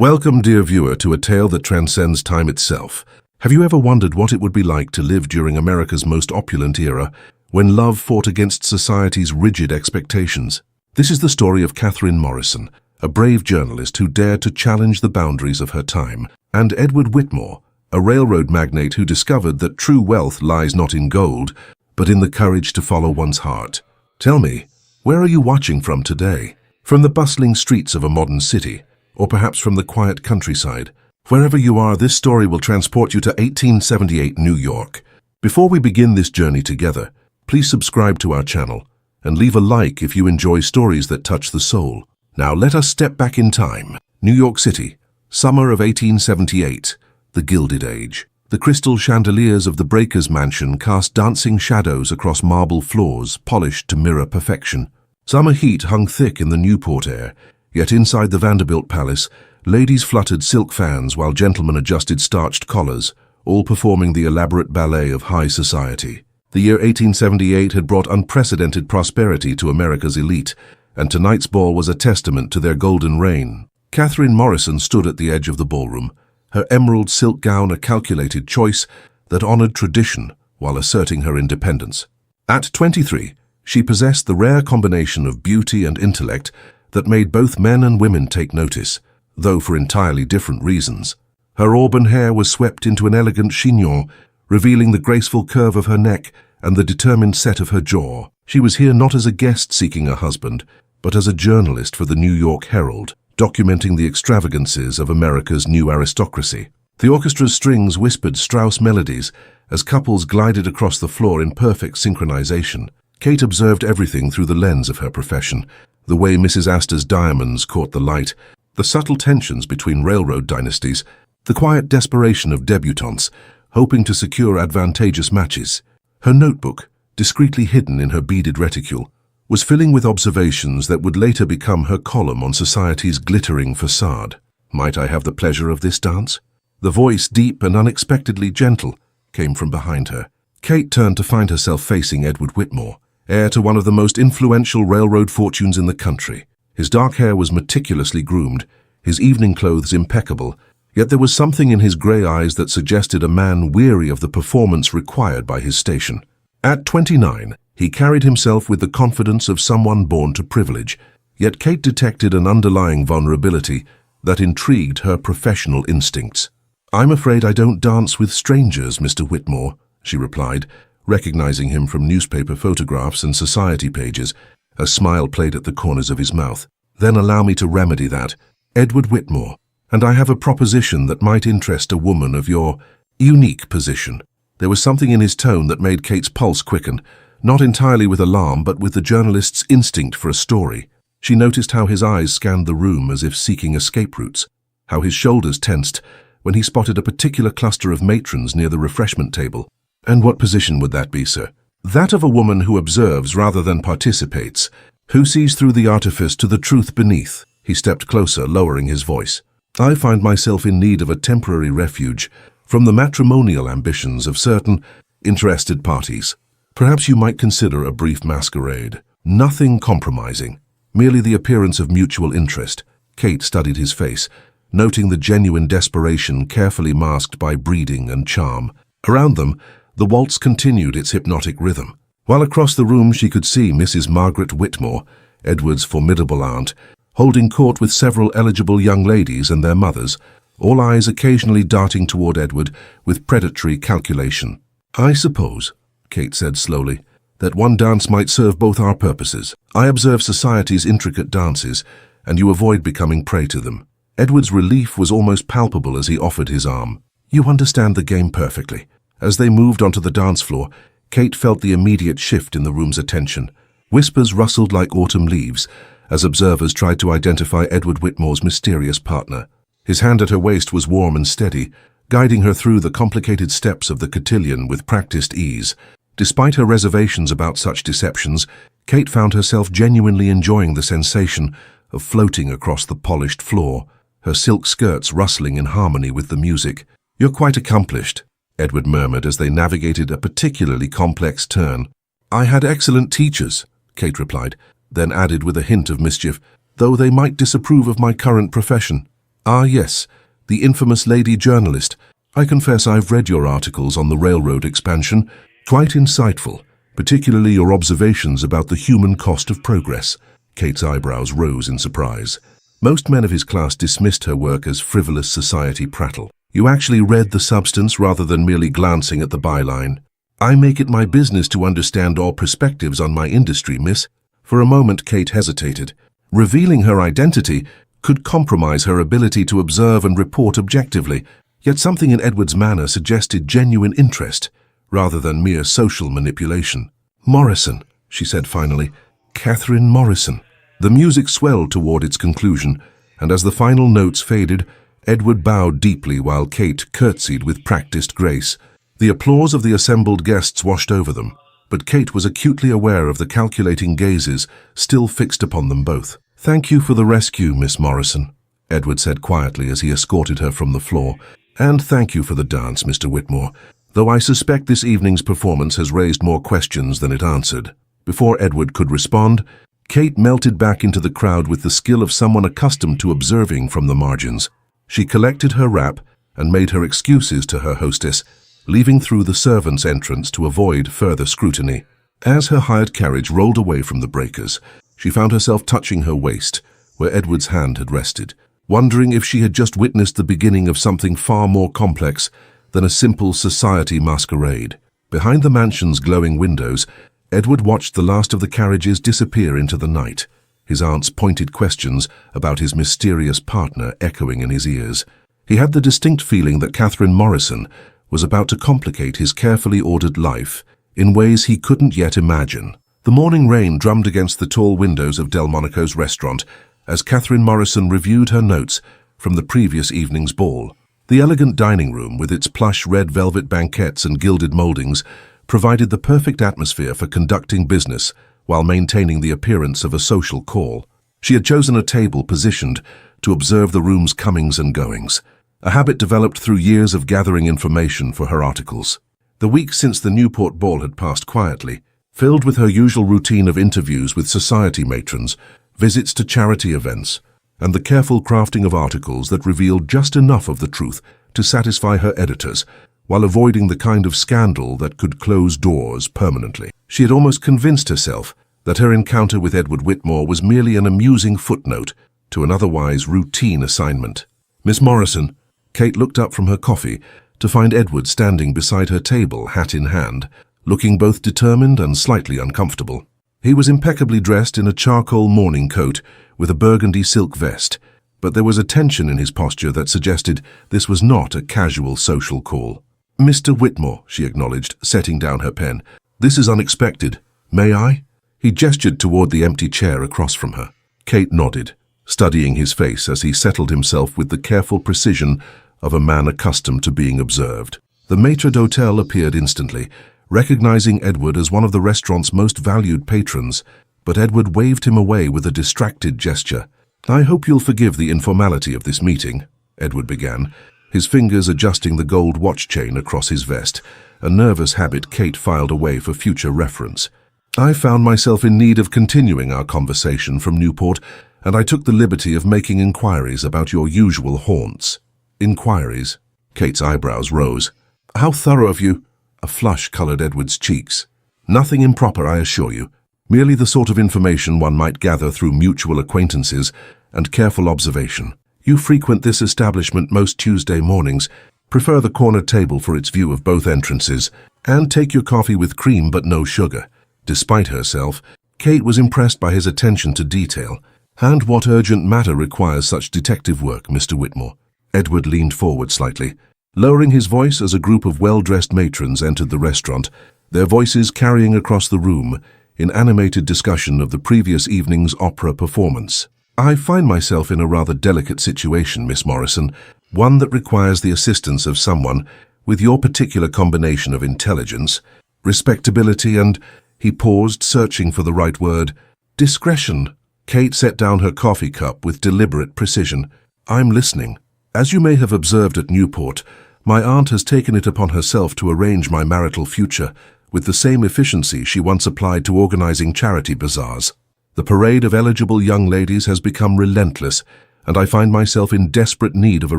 Welcome, dear viewer, to a tale that transcends time itself. Have you ever wondered what it would be like to live during America's most opulent era, when love fought against society's rigid expectations? This is the story of Catherine Morrison, a brave journalist who dared to challenge the boundaries of her time, and Edward Whitmore, a railroad magnate who discovered that true wealth lies not in gold, but in the courage to follow one's heart. Tell me, where are you watching from today? From the bustling streets of a modern city, or perhaps from the quiet countryside? Wherever you are, this story will transport you to 1878 New York. Before we begin this journey together, please subscribe to our channel and leave a like if you enjoy stories that touch the soul. Now let us step back in time. New York City, summer of 1878, the Gilded Age. The crystal chandeliers of the Breakers Mansion cast dancing shadows across marble floors polished to mirror perfection. Summer heat hung thick in the Newport air, yet inside the Vanderbilt Palace, ladies fluttered silk fans while gentlemen adjusted starched collars, all performing the elaborate ballet of high society. The year 1878 had brought unprecedented prosperity to America's elite, and tonight's ball was a testament to their golden reign. Catherine Morrison stood at the edge of the ballroom, her emerald silk gown a calculated choice that honored tradition while asserting her independence. At 23, she possessed the rare combination of beauty and intellect that made both men and women take notice, though for entirely different reasons. Her auburn hair was swept into an elegant chignon, revealing the graceful curve of her neck and the determined set of her jaw. She was here not as a guest seeking a husband, but as a journalist for the New York Herald, documenting the extravagances of America's new aristocracy. The orchestra's strings whispered Strauss melodies as couples glided across the floor in perfect synchronization. Kate observed everything through the lens of her profession, the way Mrs. Astor's diamonds caught the light, the subtle tensions between railroad dynasties, the quiet desperation of debutantes, hoping to secure advantageous matches. Her notebook, discreetly hidden in her beaded reticule, was filling with observations that would later become her column on society's glittering facade. "Might I have the pleasure of this dance?" The voice, deep and unexpectedly gentle, came from behind her. Kate turned to find herself facing Edward Whitmore, heir to one of the most influential railroad fortunes in the country. His dark hair was meticulously groomed, his evening clothes impeccable, yet there was something in his grey eyes that suggested a man weary of the performance required by his station. At 29, he carried himself with the confidence of someone born to privilege, yet Kate detected an underlying vulnerability that intrigued her professional instincts. "I'm afraid I don't dance with strangers, Mr. Whitmore," she replied, recognizing him from newspaper photographs and society pages. A smile played at the corners of his mouth. "Then allow me to remedy that. Edward Whitmore, and I have a proposition that might interest a woman of your unique position." There was something in his tone that made Kate's pulse quicken, not entirely with alarm, but with the journalist's instinct for a story. She noticed how his eyes scanned the room as if seeking escape routes, how his shoulders tensed when he spotted a particular cluster of matrons near the refreshment table. "And what position would that be, sir?" "That of a woman who observes rather than participates, who sees through the artifice to the truth beneath." He stepped closer, lowering his voice. "I find myself in need of a temporary refuge from the matrimonial ambitions of certain interested parties. Perhaps you might consider a brief masquerade. Nothing compromising, merely the appearance of mutual interest." Kate studied his face, noting the genuine desperation carefully masked by breeding and charm. Around them, the waltz continued its hypnotic rhythm, while across the room she could see Mrs. Margaret Whitmore, Edward's formidable aunt, holding court with several eligible young ladies and their mothers, all eyes occasionally darting toward Edward with predatory calculation. "I suppose," Kate said slowly, "that one dance might serve both our purposes. I observe society's intricate dances, and you avoid becoming prey to them." Edward's relief was almost palpable as he offered his arm. "You understand the game perfectly." As they moved onto the dance floor, Kate felt the immediate shift in the room's attention. Whispers rustled like autumn leaves as observers tried to identify Edward Whitmore's mysterious partner. His hand at her waist was warm and steady, guiding her through the complicated steps of the cotillion with practiced ease. Despite her reservations about such deceptions, Kate found herself genuinely enjoying the sensation of floating across the polished floor, her silk skirts rustling in harmony with the music. "You're quite accomplished," Edward murmured as they navigated a particularly complex turn. "I had excellent teachers," Kate replied, then added with a hint of mischief, "though they might disapprove of my current profession." Ah, yes, the infamous lady journalist. I confess I've read your articles on the railroad expansion. Quite insightful, particularly your observations about the human cost of progress. Kate's eyebrows rose in surprise. Most men of his class dismissed her work as frivolous society prattle. You actually read the substance rather than merely glancing at the byline. I make it my business to understand all perspectives on my industry, miss. For a moment, Kate hesitated. Revealing her identity could compromise her ability to observe and report objectively, yet something in Edward's manner suggested genuine interest, rather than mere social manipulation. Morrison, she said finally. Catherine Morrison. The music swelled toward its conclusion, and as the final notes faded, Edward bowed deeply while Kate curtsied with practiced grace. The applause of the assembled guests washed over them, but Kate was acutely aware of the calculating gazes still fixed upon them both. Thank you for the rescue, Miss Morrison, Edward said quietly as he escorted her from the floor. And thank you for the dance, Mr. Whitmore, though I suspect this evening's performance has raised more questions than it answered. Before Edward could respond, Kate melted back into the crowd with the skill of someone accustomed to observing from the margins. She collected her wrap and made her excuses to her hostess, leaving through the servants' entrance to avoid further scrutiny. As her hired carriage rolled away from the breakers, she found herself touching her waist, where Edward's hand had rested, wondering if she had just witnessed the beginning of something far more complex than a simple society masquerade. Behind the mansion's glowing windows, Edward watched the last of the carriages disappear into the night, his aunt's pointed questions about his mysterious partner echoing in his ears. He had the distinct feeling that Catherine Morrison was about to complicate his carefully ordered life in ways he couldn't yet imagine. The morning rain drummed against the tall windows of Delmonico's restaurant as Catherine Morrison reviewed her notes from the previous evening's ball. The elegant dining room, with its plush red velvet banquettes and gilded moldings, provided the perfect atmosphere for conducting business while maintaining the appearance of a social call. She had chosen a table positioned to observe the room's comings and goings, a habit developed through years of gathering information for her articles. The week since the Newport ball had passed quietly, filled with her usual routine of interviews with society matrons, visits to charity events, and the careful crafting of articles that revealed just enough of the truth to satisfy her editors, while avoiding the kind of scandal that could close doors permanently. She had almost convinced herself that her encounter with Edward Whitmore was merely an amusing footnote to an otherwise routine assignment. Miss Morrison, Kate looked up from her coffee to find Edward standing beside her table, hat in hand, looking both determined and slightly uncomfortable. He was impeccably dressed in a charcoal morning coat with a burgundy silk vest, but there was a tension in his posture that suggested this was not a casual social call. Mr. Whitmore, she acknowledged, setting down her pen. This is unexpected. May I? He gestured toward the empty chair across from her. Kate nodded, studying his face as he settled himself with the careful precision of a man accustomed to being observed. The maitre d'hotel appeared instantly, recognizing Edward as one of the restaurant's most valued patrons, but Edward waved him away with a distracted gesture. I hope you'll forgive the informality of this meeting, Edward began, his fingers adjusting the gold watch chain across his vest, a nervous habit Kate filed away for future reference. I found myself in need of continuing our conversation from Newport, and I took the liberty of making inquiries about your usual haunts. Inquiries? Kate's eyebrows rose. How thorough of you! A flush colored Edward's cheeks. Nothing improper, I assure you. Merely the sort of information one might gather through mutual acquaintances and careful observation. You frequent this establishment most Tuesday mornings, prefer the corner table for its view of both entrances, and take your coffee with cream but no sugar. Despite herself, Kate was impressed by his attention to detail. And what urgent matter requires such detective work, Mr. Whitmore? Edward leaned forward slightly, lowering his voice as a group of well-dressed matrons entered the restaurant, their voices carrying across the room in animated discussion of the previous evening's opera performance. I find myself in a rather delicate situation, Miss Morrison, one that requires the assistance of someone with your particular combination of intelligence, respectability, and, he paused, searching for the right word, discretion. Kate set down her coffee cup with deliberate precision. I'm listening. As you may have observed at Newport, my aunt has taken it upon herself to arrange my marital future with the same efficiency she once applied to organizing charity bazaars. The parade of eligible young ladies has become relentless, and I find myself in desperate need of a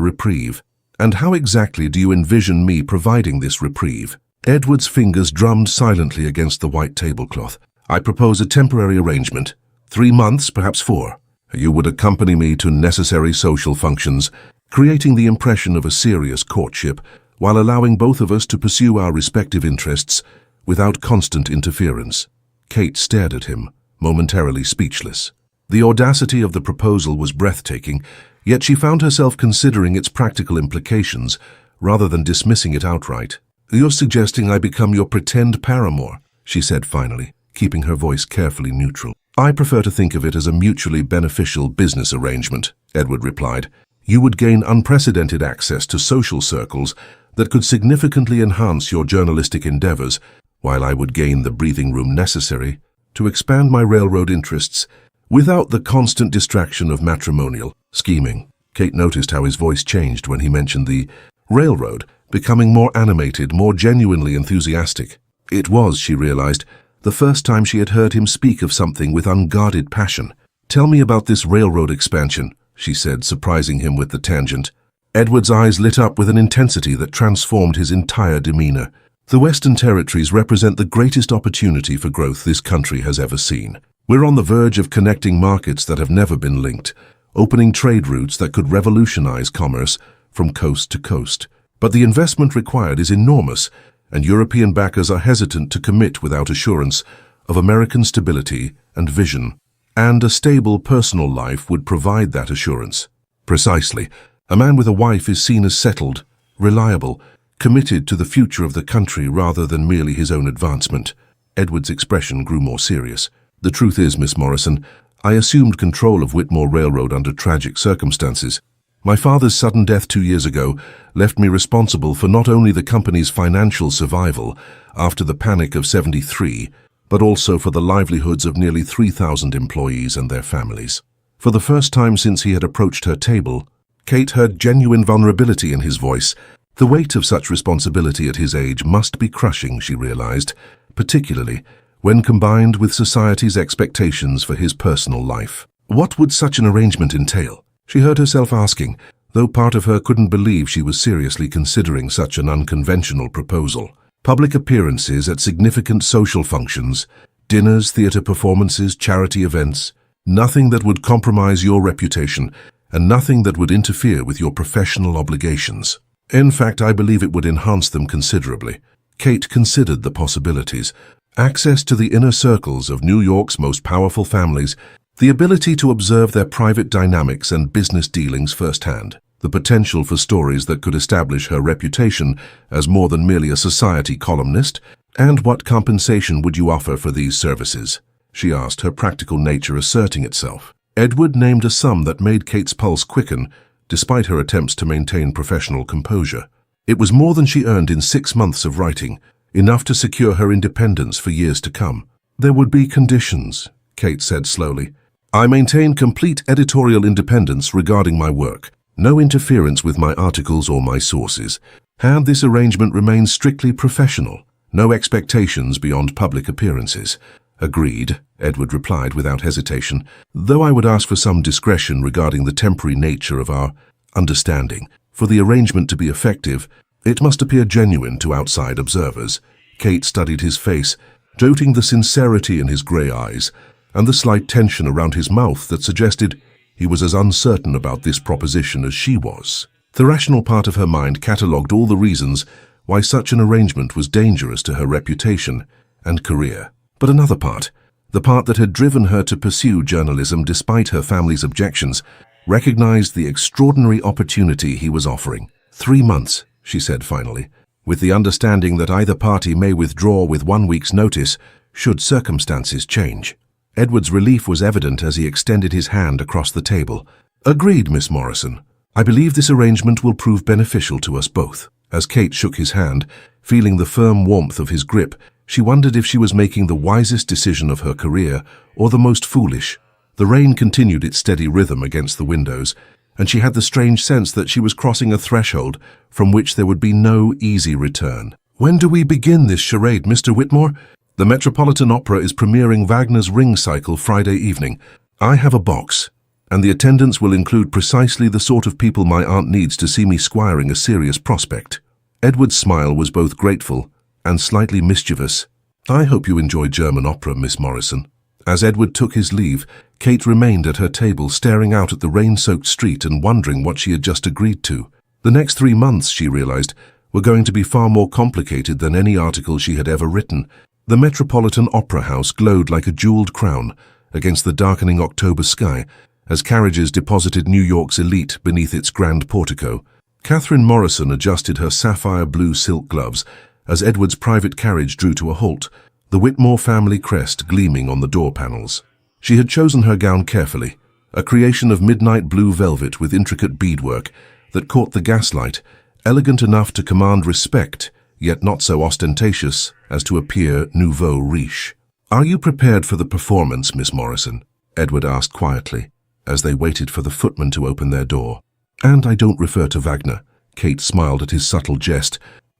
reprieve. And how exactly do you envision me providing this reprieve? Edward's fingers drummed silently against the white tablecloth. I propose a temporary arrangement. 3 months, perhaps 4. You would accompany me to necessary social functions, creating the impression of a serious courtship, while allowing both of us to pursue our respective interests without constant interference. Kate stared at him, momentarily speechless. The audacity of the proposal was breathtaking, yet she found herself considering its practical implications rather than dismissing it outright. "You're suggesting I become your pretend paramour," she said finally, keeping her voice carefully neutral. "I prefer to think of it as a mutually beneficial business arrangement," Edward replied. "You would gain unprecedented access to social circles that could significantly enhance your journalistic endeavors, while I would gain the breathing room necessary to expand my railroad interests without the constant distraction of matrimonial scheming." Kate noticed how his voice changed when he mentioned the railroad, becoming more animated, more genuinely enthusiastic. It was, she realized, the first time she had heard him speak of something with unguarded passion. "Tell me about this railroad expansion," she said, surprising him with the tangent. Edward's eyes lit up with an intensity that transformed his entire demeanor. "The Western Territories represent the greatest opportunity for growth this country has ever seen. We're on the verge of connecting markets that have never been linked, opening trade routes that could revolutionize commerce from coast to coast. But the investment required is enormous, and European backers are hesitant to commit without assurance of American stability and vision. And a stable personal life would provide that assurance." "Precisely. A man with a wife is seen as settled, reliable, committed to the future of the country rather than merely his own advancement." Edward's expression grew more serious. "The truth is, Miss Morrison, I assumed control of Whitmore Railroad under tragic circumstances. My father's sudden death 2 years ago left me responsible for not only the company's financial survival after the Panic of '73, but also for the livelihoods of nearly 3,000 employees and their families." For the first time since he had approached her table, Kate heard genuine vulnerability in his voice. The weight of such responsibility at his age must be crushing, she realized, particularly when combined with society's expectations for his personal life. What would such an arrangement entail? She heard herself asking, though part of her couldn't believe she was seriously considering such an unconventional proposal. Public appearances at significant social functions, dinners, theater performances, charity events, nothing that would compromise your reputation, and nothing that would interfere with your professional obligations. In fact, I believe it would enhance them considerably. Kate considered the possibilities. Access to the inner circles of New York's most powerful families, the ability to observe their private dynamics and business dealings firsthand, the potential for stories that could establish her reputation as more than merely a society columnist. "And what compensation would you offer for these services?" she asked, her practical nature asserting itself. Edward named a sum that made Kate's pulse quicken, despite her attempts to maintain professional composure. It was more than she earned in 6 months of writing, enough to secure her independence for years to come. "There would be conditions," Kate said slowly. "I maintain complete editorial independence regarding my work, no interference with my articles or my sources, and this arrangement remains strictly professional, no expectations beyond public appearances." "Agreed," Edward replied without hesitation, "though I would ask for some discretion regarding the temporary nature of our understanding. For the arrangement to be effective, it must appear genuine to outside observers." Kate studied his face, noting the sincerity in his grey eyes and the slight tension around his mouth that suggested he was as uncertain about this proposition as she was. The rational part of her mind catalogued all the reasons why such an arrangement was dangerous to her reputation and career. But another part, the part that had driven her to pursue journalism despite her family's objections, recognized the extraordinary opportunity he was offering. 3 months, she said finally, with the understanding that either party may withdraw with 1 week's notice should circumstances change. Edward's relief was evident as he extended his hand across the table. "Agreed, Miss Morrison. I believe this arrangement will prove beneficial to us both." As Kate shook his hand, feeling the firm warmth of his grip, she wondered if she was making the wisest decision of her career or the most foolish. The rain continued its steady rhythm against the windows, and she had the strange sense that she was crossing a threshold from which there would be no easy return. "When do we begin this charade, Mr. Whitmore?" "The Metropolitan Opera is premiering Wagner's Ring Cycle Friday evening. I have a box, and the attendance will include precisely the sort of people my aunt needs to see me squiring a serious prospect." Edward's smile was both grateful and slightly mischievous. "I hope you enjoy German opera, Miss Morrison." As Edward took his leave, Kate remained at her table, staring out at the rain-soaked street and wondering what she had just agreed to. The next 3 months, she realized, were going to be far more complicated than any article she had ever written. The Metropolitan Opera House glowed like a jeweled crown against the darkening October sky as carriages deposited New York's elite beneath its grand portico. Catherine Morrison adjusted her sapphire blue silk gloves as Edward's private carriage drew to a halt, the Whitmore family crest gleaming on the door panels. She had chosen her gown carefully, a creation of midnight blue velvet with intricate beadwork that caught the gaslight, elegant enough to command respect, yet not so ostentatious as to appear nouveau riche. "Are you prepared for the performance, Miss Morrison?" Edward asked quietly, as they waited for the footman to open their door. "And I don't refer to Wagner." Kate smiled at his subtle jest.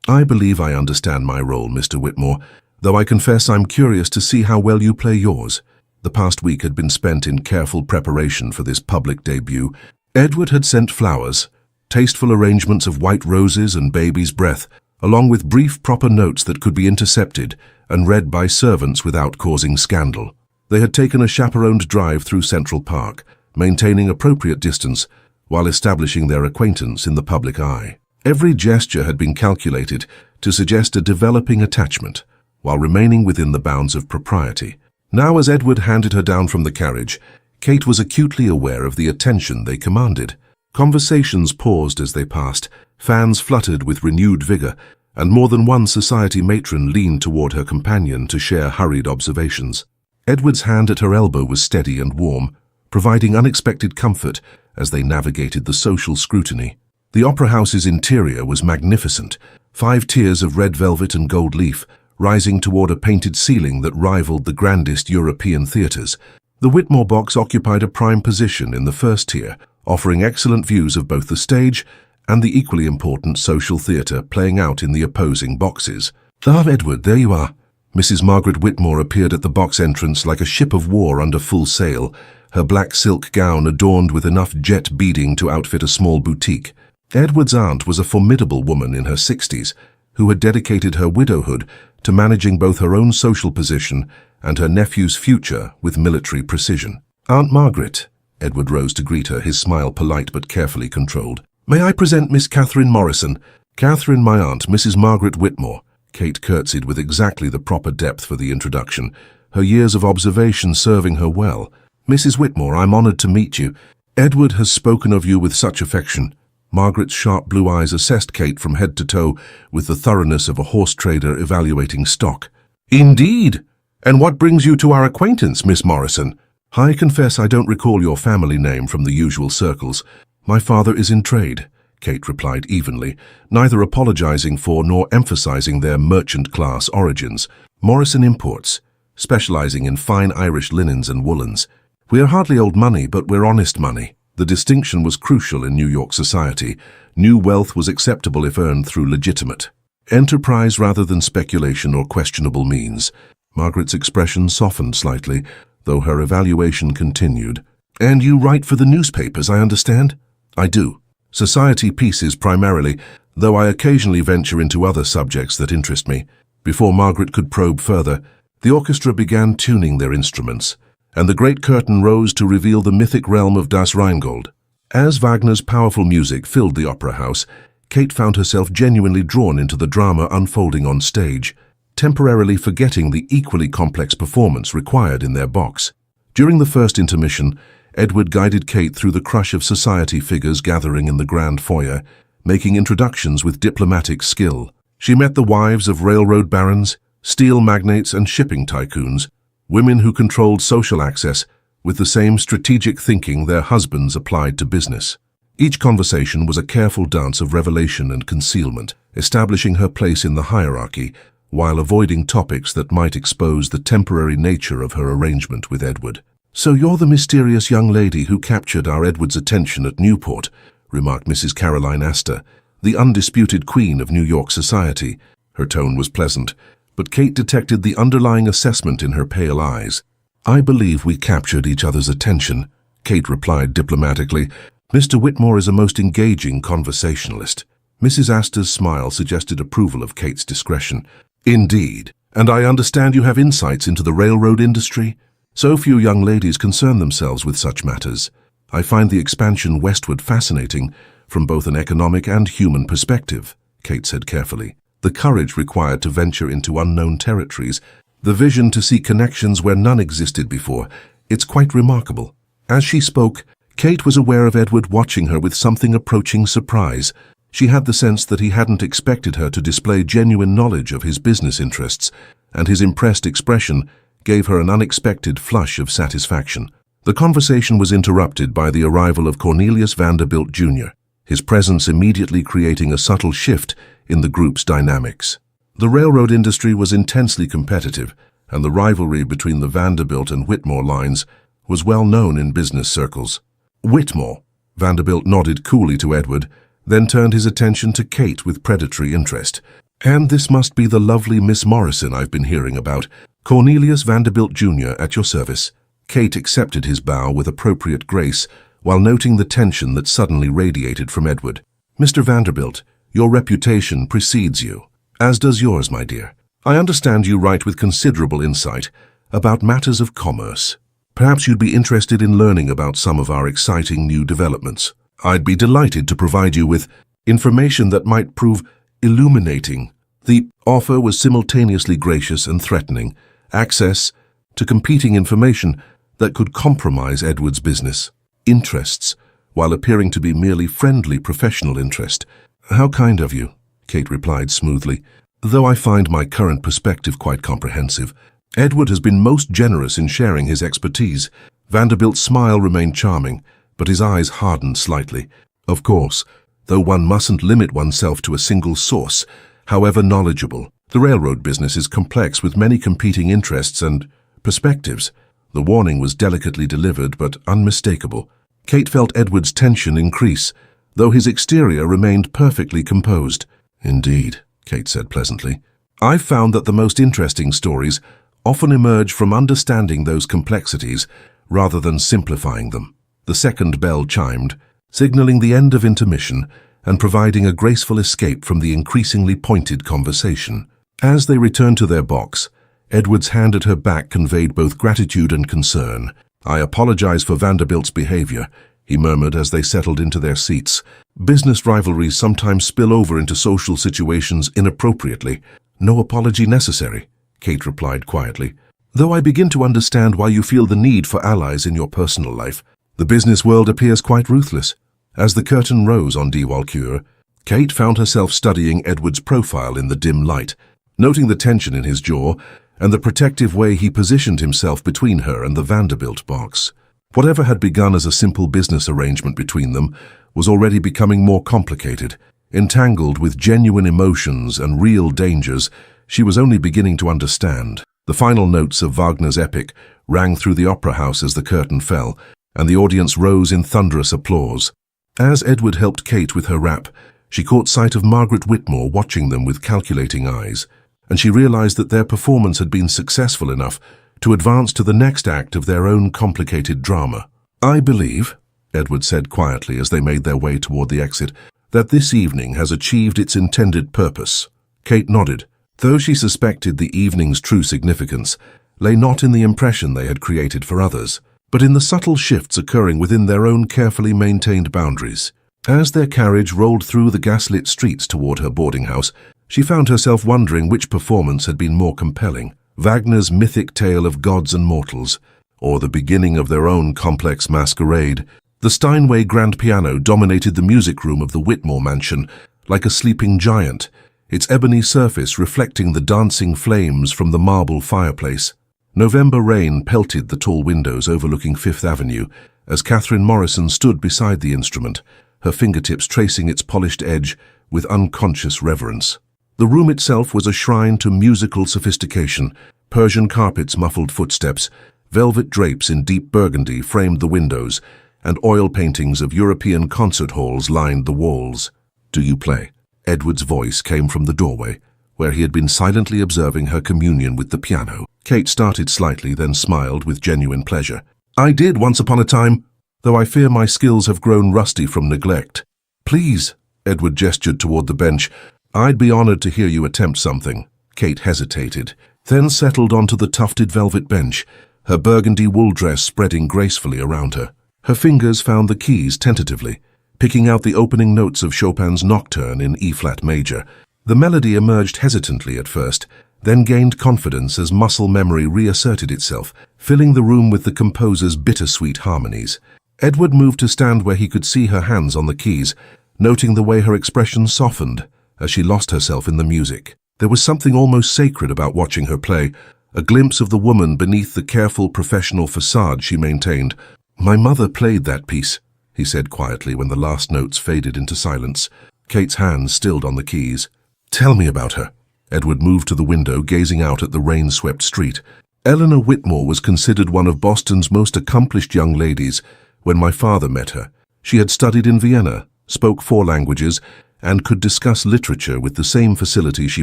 "I believe I understand my role, Mr. Whitmore, though I confess I'm curious to see how well you play yours." The past week had been spent in careful preparation for this public debut. Edward had sent flowers, tasteful arrangements of white roses and baby's breath, along with brief proper notes that could be intercepted and read by servants without causing scandal. They had taken a chaperoned drive through Central Park, maintaining appropriate distance while establishing their acquaintance in the public eye. Every gesture had been calculated to suggest a developing attachment, while remaining within the bounds of propriety. Now, as Edward handed her down from the carriage, Kate was acutely aware of the attention they commanded. Conversations paused as they passed, fans fluttered with renewed vigor, and more than one society matron leaned toward her companion to share hurried observations. Edward's hand at her elbow was steady and warm, providing unexpected comfort as they navigated the social scrutiny. The opera house's interior was magnificent, 5 tiers of red velvet and gold leaf, rising toward a painted ceiling that rivaled the grandest European theaters. The Whitmore box occupied a prime position in the first tier, offering excellent views of both the stage and the equally important social theater playing out in the opposing boxes. "Ah, Edward, there you are." Mrs. Margaret Whitmore appeared at the box entrance like a ship of war under full sail, her black silk gown adorned with enough jet beading to outfit a small boutique. Edward's aunt was a formidable woman in her 60s, who had dedicated her widowhood to managing both her own social position and her nephew's future with military precision. "Aunt Margaret," Edward rose to greet her, his smile polite but carefully controlled. "May I present Miss Catherine Morrison?" "Catherine, my aunt, Mrs. Margaret Whitmore." Kate curtsied with exactly the proper depth for the introduction, her years of observation serving her well. "Mrs. Whitmore, I'm honored to meet you. Edward has spoken of you with such affection." Margaret's sharp blue eyes assessed Kate from head to toe with the thoroughness of a horse trader evaluating stock. "Indeed! And what brings you to our acquaintance, Miss Morrison?" "I confess I don't recall your family name from the usual circles. My father is in trade," Kate replied evenly, neither apologizing for nor emphasizing their merchant-class origins. "Morrison Imports, specializing in fine Irish linens and woolens. We are hardly old money, but we're honest money." The distinction was crucial in New York society. New wealth was acceptable if earned through legitimate enterprise rather than speculation or questionable means. Margaret's expression softened slightly, though her evaluation continued. "And you write for the newspapers, I understand?" "I do. Society pieces primarily, though I occasionally venture into other subjects that interest me." Before Margaret could probe further, the orchestra began tuning their instruments, and the great curtain rose to reveal the mythic realm of Das Rheingold. As Wagner's powerful music filled the opera house, Kate found herself genuinely drawn into the drama unfolding on stage, temporarily forgetting the equally complex performance required in their box. During the first intermission, Edward guided Kate through the crush of society figures gathering in the grand foyer, making introductions with diplomatic skill. She met the wives of railroad barons, steel magnates, and shipping tycoons, women who controlled social access with the same strategic thinking their husbands applied to business. Each conversation was a careful dance of revelation and concealment, establishing her place in the hierarchy while avoiding topics that might expose the temporary nature of her arrangement with Edward. "So you're the mysterious young lady who captured our Edward's attention at Newport," remarked Mrs. Caroline Astor, the undisputed queen of New York society. Her tone was pleasant, but Kate detected the underlying assessment in her pale eyes. "I believe we captured each other's attention," Kate replied diplomatically. Mr. Whitmore is a most engaging conversationalist. Mrs. Astor's smile suggested approval of Kate's discretion. Indeed. And I understand you have insights into the railroad industry? So few young ladies concern themselves with such matters. I find the expansion westward fascinating from both an economic and human perspective, Kate said carefully. The courage required to venture into unknown territories, the vision to seek connections where none existed before, it's quite remarkable. As she spoke, Kate was aware of Edward watching her with something approaching surprise. She had the sense that he hadn't expected her to display genuine knowledge of his business interests, and his impressed expression gave her an unexpected flush of satisfaction. The conversation was interrupted by the arrival of Cornelius Vanderbilt Jr., his presence immediately creating a subtle shift in the group's dynamics. The railroad industry was intensely competitive, and the rivalry between the Vanderbilt and Whitmore lines was well known in business circles. Whitmore, Vanderbilt nodded coolly to Edward, then turned his attention to Kate with predatory interest. And this must be the lovely Miss Morrison I've been hearing about. Cornelius Vanderbilt Jr. at your service. Kate accepted his bow with appropriate grace, while noting the tension that suddenly radiated from Edward. Mr. Vanderbilt, your reputation precedes you, as does yours, my dear. I understand you write with considerable insight about matters of commerce. Perhaps you'd be interested in learning about some of our exciting new developments. I'd be delighted to provide you with information that might prove illuminating. The offer was simultaneously gracious and threatening. Access to competing information that could compromise Edward's business interests, while appearing to be merely friendly professional interest. How kind of you, Kate replied smoothly. Though I find my current perspective quite comprehensive, Edward has been most generous in sharing his expertise. Vanderbilt's smile remained charming, but his eyes hardened slightly. Of course, though one mustn't limit oneself to a single source, however knowledgeable. The railroad business is complex with many competing interests and perspectives. The warning was delicately delivered but unmistakable. Kate felt Edward's tension increase, though his exterior remained perfectly composed. Indeed, Kate said pleasantly. I've found that the most interesting stories often emerge from understanding those complexities rather than simplifying them. The second bell chimed, signaling the end of intermission and providing a graceful escape from the increasingly pointed conversation. As they returned to their box, Edward's hand at her back conveyed both gratitude and concern. I apologize for Vanderbilt's behavior, he murmured as they settled into their seats. Business rivalries sometimes spill over into social situations inappropriately. No apology necessary, Kate replied quietly. Though I begin to understand why you feel the need for allies in your personal life. The business world appears quite ruthless. As the curtain rose on De Walkure, Kate found herself studying Edward's profile in the dim light, noting the tension in his jaw and the protective way he positioned himself between her and the Vanderbilt box. Whatever had begun as a simple business arrangement between them was already becoming more complicated. Entangled with genuine emotions and real dangers she was only beginning to understand. The final notes of Wagner's epic rang through the opera house as the curtain fell, and the audience rose in thunderous applause. As Edward helped Kate with her wrap, she caught sight of Margaret Whitmore watching them with calculating eyes, and she realized that their performance had been successful enough to advance to the next act of their own complicated drama. I believe, Edward said quietly as they made their way toward the exit, that this evening has achieved its intended purpose. Kate nodded, though she suspected the evening's true significance lay not in the impression they had created for others, but in the subtle shifts occurring within their own carefully maintained boundaries. As their carriage rolled through the gaslit streets toward her boarding house, she found herself wondering which performance had been more compelling, Wagner's mythic tale of gods and mortals, or the beginning of their own complex masquerade. The Steinway grand piano dominated the music room of the Whitmore mansion like a sleeping giant, its ebony surface reflecting the dancing flames from the marble fireplace. November rain pelted the tall windows overlooking Fifth Avenue as Catherine Morrison stood beside the instrument, her fingertips tracing its polished edge with unconscious reverence. The room itself was a shrine to musical sophistication. Persian carpets muffled footsteps, velvet drapes in deep burgundy framed the windows, and oil paintings of European concert halls lined the walls. "Do you play?" Edward's voice came from the doorway, where he had been silently observing her communion with the piano. Kate started slightly, then smiled with genuine pleasure. "I did once upon a time." though I fear my skills have grown rusty from neglect. Please, Edward gestured toward the bench. I'd be honored to hear you attempt something. Kate hesitated, then settled onto the tufted velvet bench, her burgundy wool dress spreading gracefully around her. Her fingers found the keys tentatively, picking out the opening notes of Chopin's Nocturne in E-flat major. The melody emerged hesitantly at first, then gained confidence as muscle memory reasserted itself, filling the room with the composer's bittersweet harmonies. Edward moved to stand where he could see her hands on the keys, noting the way her expression softened as she lost herself in the music. There was something almost sacred about watching her play, a glimpse of the woman beneath the careful professional facade she maintained. "My mother played that piece," he said quietly when the last notes faded into silence. Kate's hands stilled on the keys. "Tell me about her." Edward moved to the window, gazing out at the rain-swept street. Eleanor Whitmore was considered one of Boston's most accomplished young ladies when my father met her. She had studied in Vienna, spoke 4 languages, and could discuss literature with the same facility she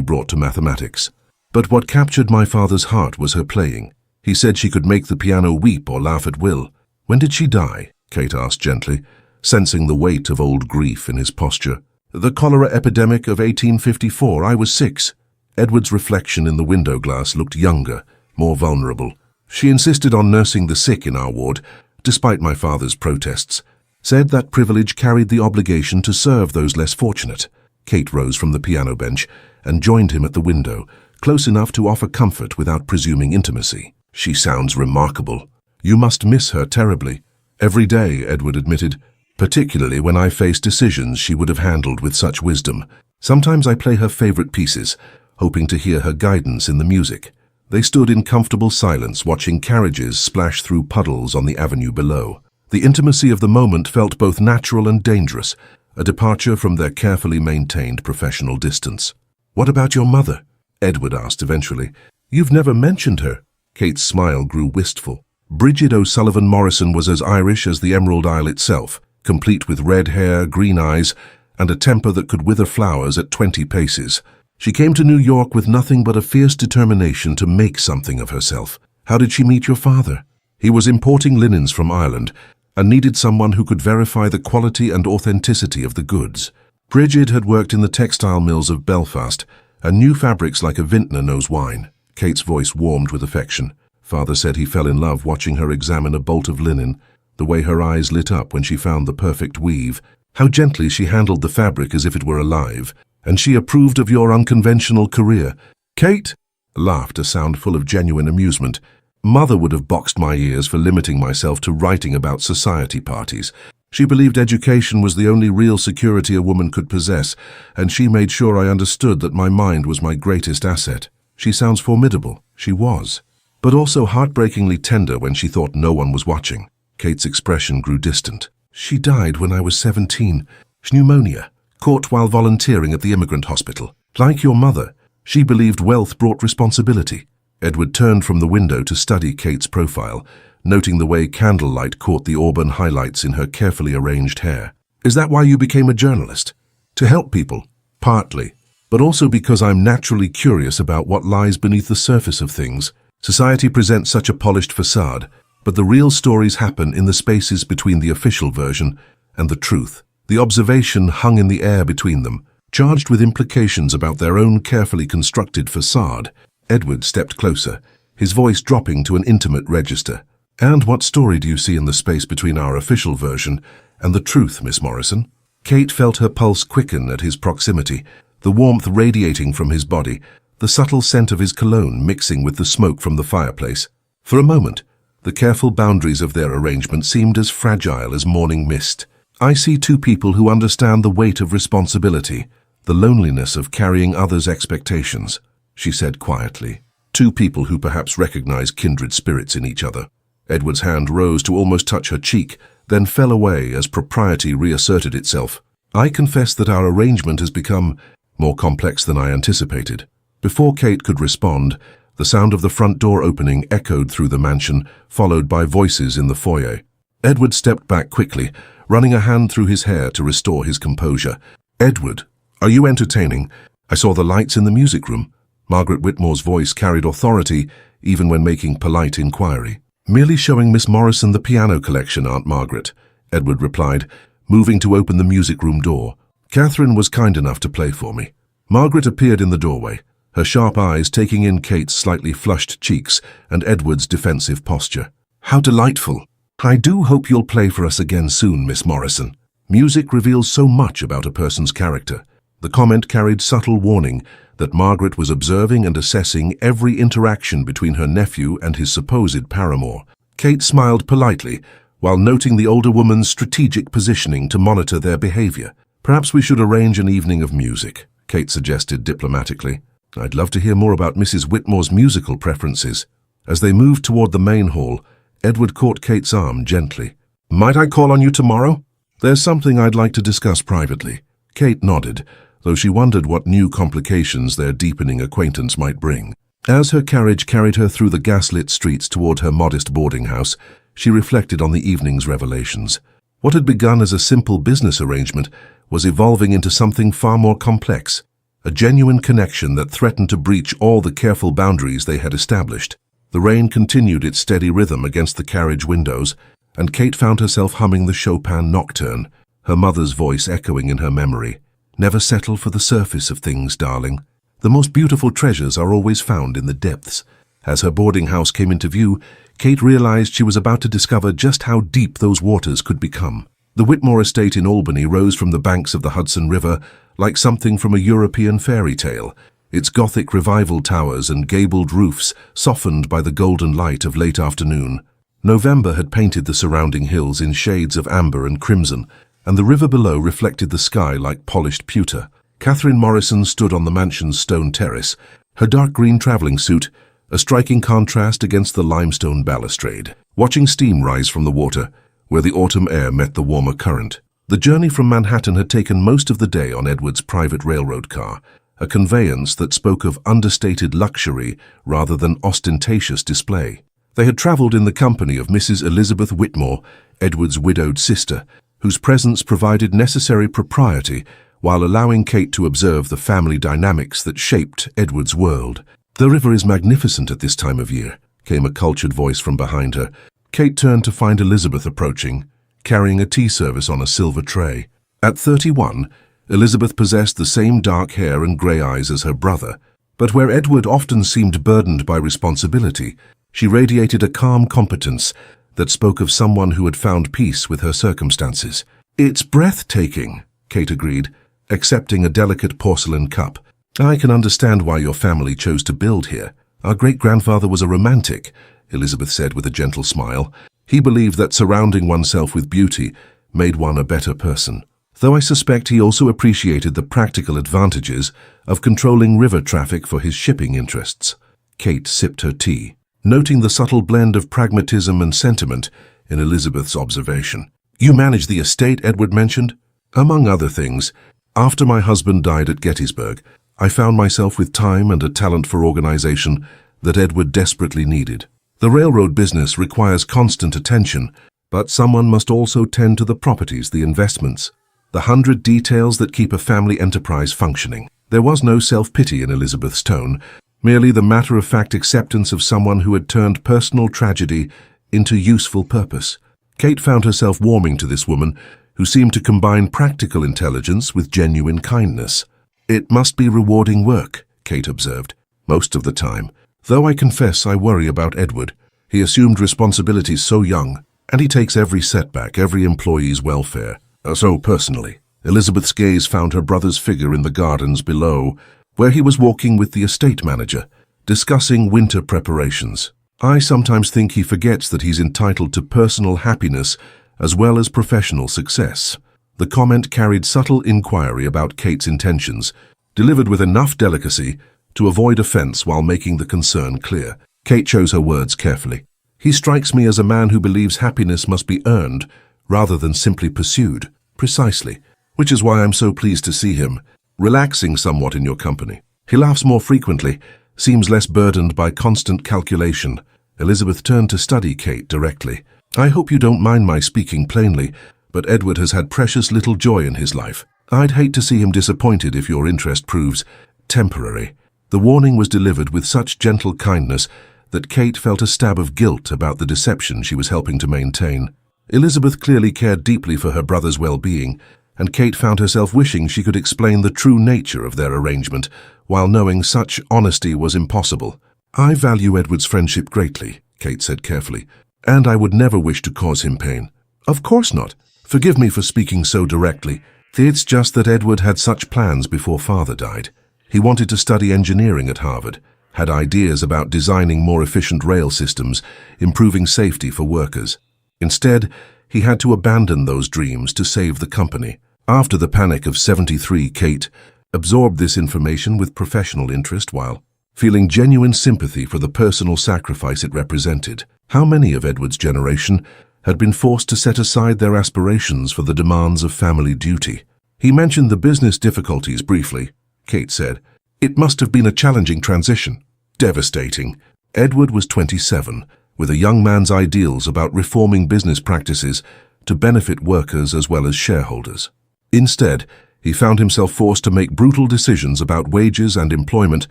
brought to mathematics. But what captured my father's heart was her playing. He said she could make the piano weep or laugh at will. "When did she die?" Kate asked gently, sensing the weight of old grief in his posture. "The cholera epidemic of 1854. I was 6. Edward's reflection in the window glass looked younger, more vulnerable. "She insisted on nursing the sick in our ward, despite my father's protests. Said that privilege carried the obligation to serve those less fortunate." Kate rose from the piano bench and joined him at the window, close enough to offer comfort without presuming intimacy. "She sounds remarkable. You must miss her terribly." "Every day," Edward admitted, "particularly when I face decisions she would have handled with such wisdom. Sometimes I play her favorite pieces, hoping to hear her guidance in the music." They stood in comfortable silence, watching carriages splash through puddles on the avenue below. The intimacy of the moment felt both natural and dangerous, a departure from their carefully maintained professional distance. "What about your mother?" Edward asked eventually. "You've never mentioned her." Kate's smile grew wistful. Bridget O'Sullivan Morrison was as Irish as the Emerald Isle itself, complete with red hair, green eyes, and a temper that could wither flowers at 20 paces. She came to New York with nothing but a fierce determination to make something of herself. "How did she meet your father?" "He was importing linens from Ireland and needed someone who could verify the quality and authenticity of the goods. Bridget had worked in the textile mills of Belfast and knew fabrics like a vintner knows wine." Kate's voice warmed with affection. "Father said he fell in love watching her examine a bolt of linen, the way her eyes lit up when she found the perfect weave, how gently she handled the fabric as if it were alive, and she approved of your unconventional career." Kate laughed, a sound full of genuine amusement. "Mother would have boxed my ears for limiting myself to writing about society parties. She believed education was the only real security a woman could possess, and she made sure I understood that my mind was my greatest asset." "She sounds formidable." She was, but also heartbreakingly tender when she thought no one was watching. Kate's expression grew distant. "She died when I was 17. Pneumonia, caught while volunteering at the immigrant hospital. Like your mother, she believed wealth brought responsibility." Edward turned from the window to study Kate's profile, noting the way candlelight caught the auburn highlights in her carefully arranged hair. "Is that why you became a journalist? To help people?" "Partly, but also because I'm naturally curious about what lies beneath the surface of things. Society presents such a polished facade, but the real stories happen in the spaces between the official version and the truth. The observation hung in the air between them, charged with implications about their own carefully constructed facade." Edward stepped closer, his voice dropping to an intimate register. "And what story do you see in the space between our official version and the truth, Miss Morrison?" Kate felt her pulse quicken at his proximity, the warmth radiating from his body, the subtle scent of his cologne mixing with the smoke from the fireplace. For a moment, the careful boundaries of their arrangement seemed as fragile as morning mist. "I see 2 people who understand the weight of responsibility, the loneliness of carrying others' expectations," she said quietly. "2 people who perhaps recognize kindred spirits in each other." Edward's hand rose to almost touch her cheek, then fell away as propriety reasserted itself. "I confess that our arrangement has become more complex than I anticipated." Before Kate could respond, the sound of the front door opening echoed through the mansion, followed by voices in the foyer. Edward stepped back quickly, running a hand through his hair to restore his composure. "Edward, are you entertaining? I saw the lights in the music room." Margaret Whitmore's voice carried authority, even when making polite inquiry. "Merely showing Miss Morrison the piano collection, Aunt Margaret," Edward replied, moving to open the music room door. Catherine was kind enough to play for me. Margaret appeared in the doorway, her sharp eyes taking in Kate's slightly flushed cheeks and Edward's defensive posture. How delightful! I do hope you'll play for us again soon, Miss Morrison. Music reveals so much about a person's character. The comment carried subtle warning that Margaret was observing and assessing every interaction between her nephew and his supposed paramour. Kate smiled politely, while noting the older woman's strategic positioning to monitor their behavior. Perhaps we should arrange an evening of music, Kate suggested diplomatically. I'd love to hear more about Mrs. Whitmore's musical preferences. As they moved toward the main hall, Edward caught Kate's arm gently. Might I call on you tomorrow? There's something I'd like to discuss privately. Kate nodded, though she wondered what new complications their deepening acquaintance might bring. As her carriage carried her through the gaslit streets toward her modest boarding house, she reflected on the evening's revelations. What had begun as a simple business arrangement was evolving into something far more complex, a genuine connection that threatened to breach all the careful boundaries they had established. The rain continued its steady rhythm against the carriage windows, and Kate found herself humming the Chopin Nocturne, her mother's voice echoing in her memory. Never settle for the surface of things, darling. The most beautiful treasures are always found in the depths. As her boarding house came into view, Kate realized she was about to discover just how deep those waters could become. The Whitmore estate in Albany rose from the banks of the Hudson River like something from a European fairy tale, its Gothic revival towers and gabled roofs softened by the golden light of late afternoon. November had painted the surrounding hills in shades of amber and crimson, and the river below reflected the sky like polished pewter. Catherine Morrison stood on the mansion's stone terrace, her dark green traveling suit a striking contrast against the limestone balustrade, watching steam rise from the water, where the autumn air met the warmer current. The journey from Manhattan had taken most of the day on Edward's private railroad car, a conveyance that spoke of understated luxury rather than ostentatious display. They had traveled in the company of Mrs. Elizabeth Whitmore, Edward's widowed sister, whose presence provided necessary propriety while allowing Kate to observe the family dynamics that shaped Edward's world. The river is magnificent at this time of year, came a cultured voice from behind her. Kate turned to find Elizabeth approaching, carrying a tea service on a silver tray. At 31, Elizabeth possessed the same dark hair and grey eyes as her brother, but where Edward often seemed burdened by responsibility, she radiated a calm competence that spoke of someone who had found peace with her circumstances. It's breathtaking, Kate agreed, accepting a delicate porcelain cup. I can understand why your family chose to build here. Our great-grandfather was a romantic, Elizabeth said with a gentle smile. He believed that surrounding oneself with beauty made one a better person, though I suspect he also appreciated the practical advantages of controlling river traffic for his shipping interests. Kate sipped her tea, noting the subtle blend of pragmatism and sentiment in Elizabeth's observation. You manage the estate, Edward mentioned? Among other things, after my husband died at Gettysburg, I found myself with time and a talent for organization that Edward desperately needed. The railroad business requires constant attention, but someone must also tend to the properties, the investments, the 100 details that keep a family enterprise functioning. There was no self-pity in Elizabeth's tone, merely the matter-of-fact acceptance of someone who had turned personal tragedy into useful purpose. Kate found herself warming to this woman, who seemed to combine practical intelligence with genuine kindness. It must be rewarding work, Kate observed, most of the time. Though I confess I worry about Edward. He assumed responsibilities so young, and he takes every setback, every employee's welfare, so personally. Elizabeth's gaze found her brother's figure in the gardens below, where he was walking with the estate manager, discussing winter preparations. I sometimes think he forgets that he's entitled to personal happiness as well as professional success. The comment carried subtle inquiry about Kate's intentions, delivered with enough delicacy to avoid offense while making the concern clear. Kate chose her words carefully. He strikes me as a man who believes happiness must be earned rather than simply pursued. Precisely, which is why I'm so pleased to see him, relaxing somewhat in your company. He laughs more frequently, seems less burdened by constant calculation. Elizabeth turned to study Kate directly. I hope you don't mind my speaking plainly, but Edward has had precious little joy in his life. I'd hate to see him disappointed if your interest proves temporary. The warning was delivered with such gentle kindness that Kate felt a stab of guilt about the deception she was helping to maintain. Elizabeth clearly cared deeply for her brother's well-being, and Kate found herself wishing she could explain the true nature of their arrangement, while knowing such honesty was impossible. "I value Edward's friendship greatly," Kate said carefully, "and I would never wish to cause him pain." "Of course not. Forgive me for speaking so directly. It's just that Edward had such plans before Father died. He wanted to study engineering at Harvard, had ideas about designing more efficient rail systems, improving safety for workers. Instead, he had to abandon those dreams to save the company. After the panic of '73, Kate absorbed this information with professional interest while feeling genuine sympathy for the personal sacrifice it represented. How many of Edward's generation had been forced to set aside their aspirations for the demands of family duty? He mentioned the business difficulties briefly. Kate said, "It must have been a challenging transition." "Devastating." Edward was 27, with a young man's ideals about reforming business practices to benefit workers as well as shareholders. Instead, he found himself forced to make brutal decisions about wages and employment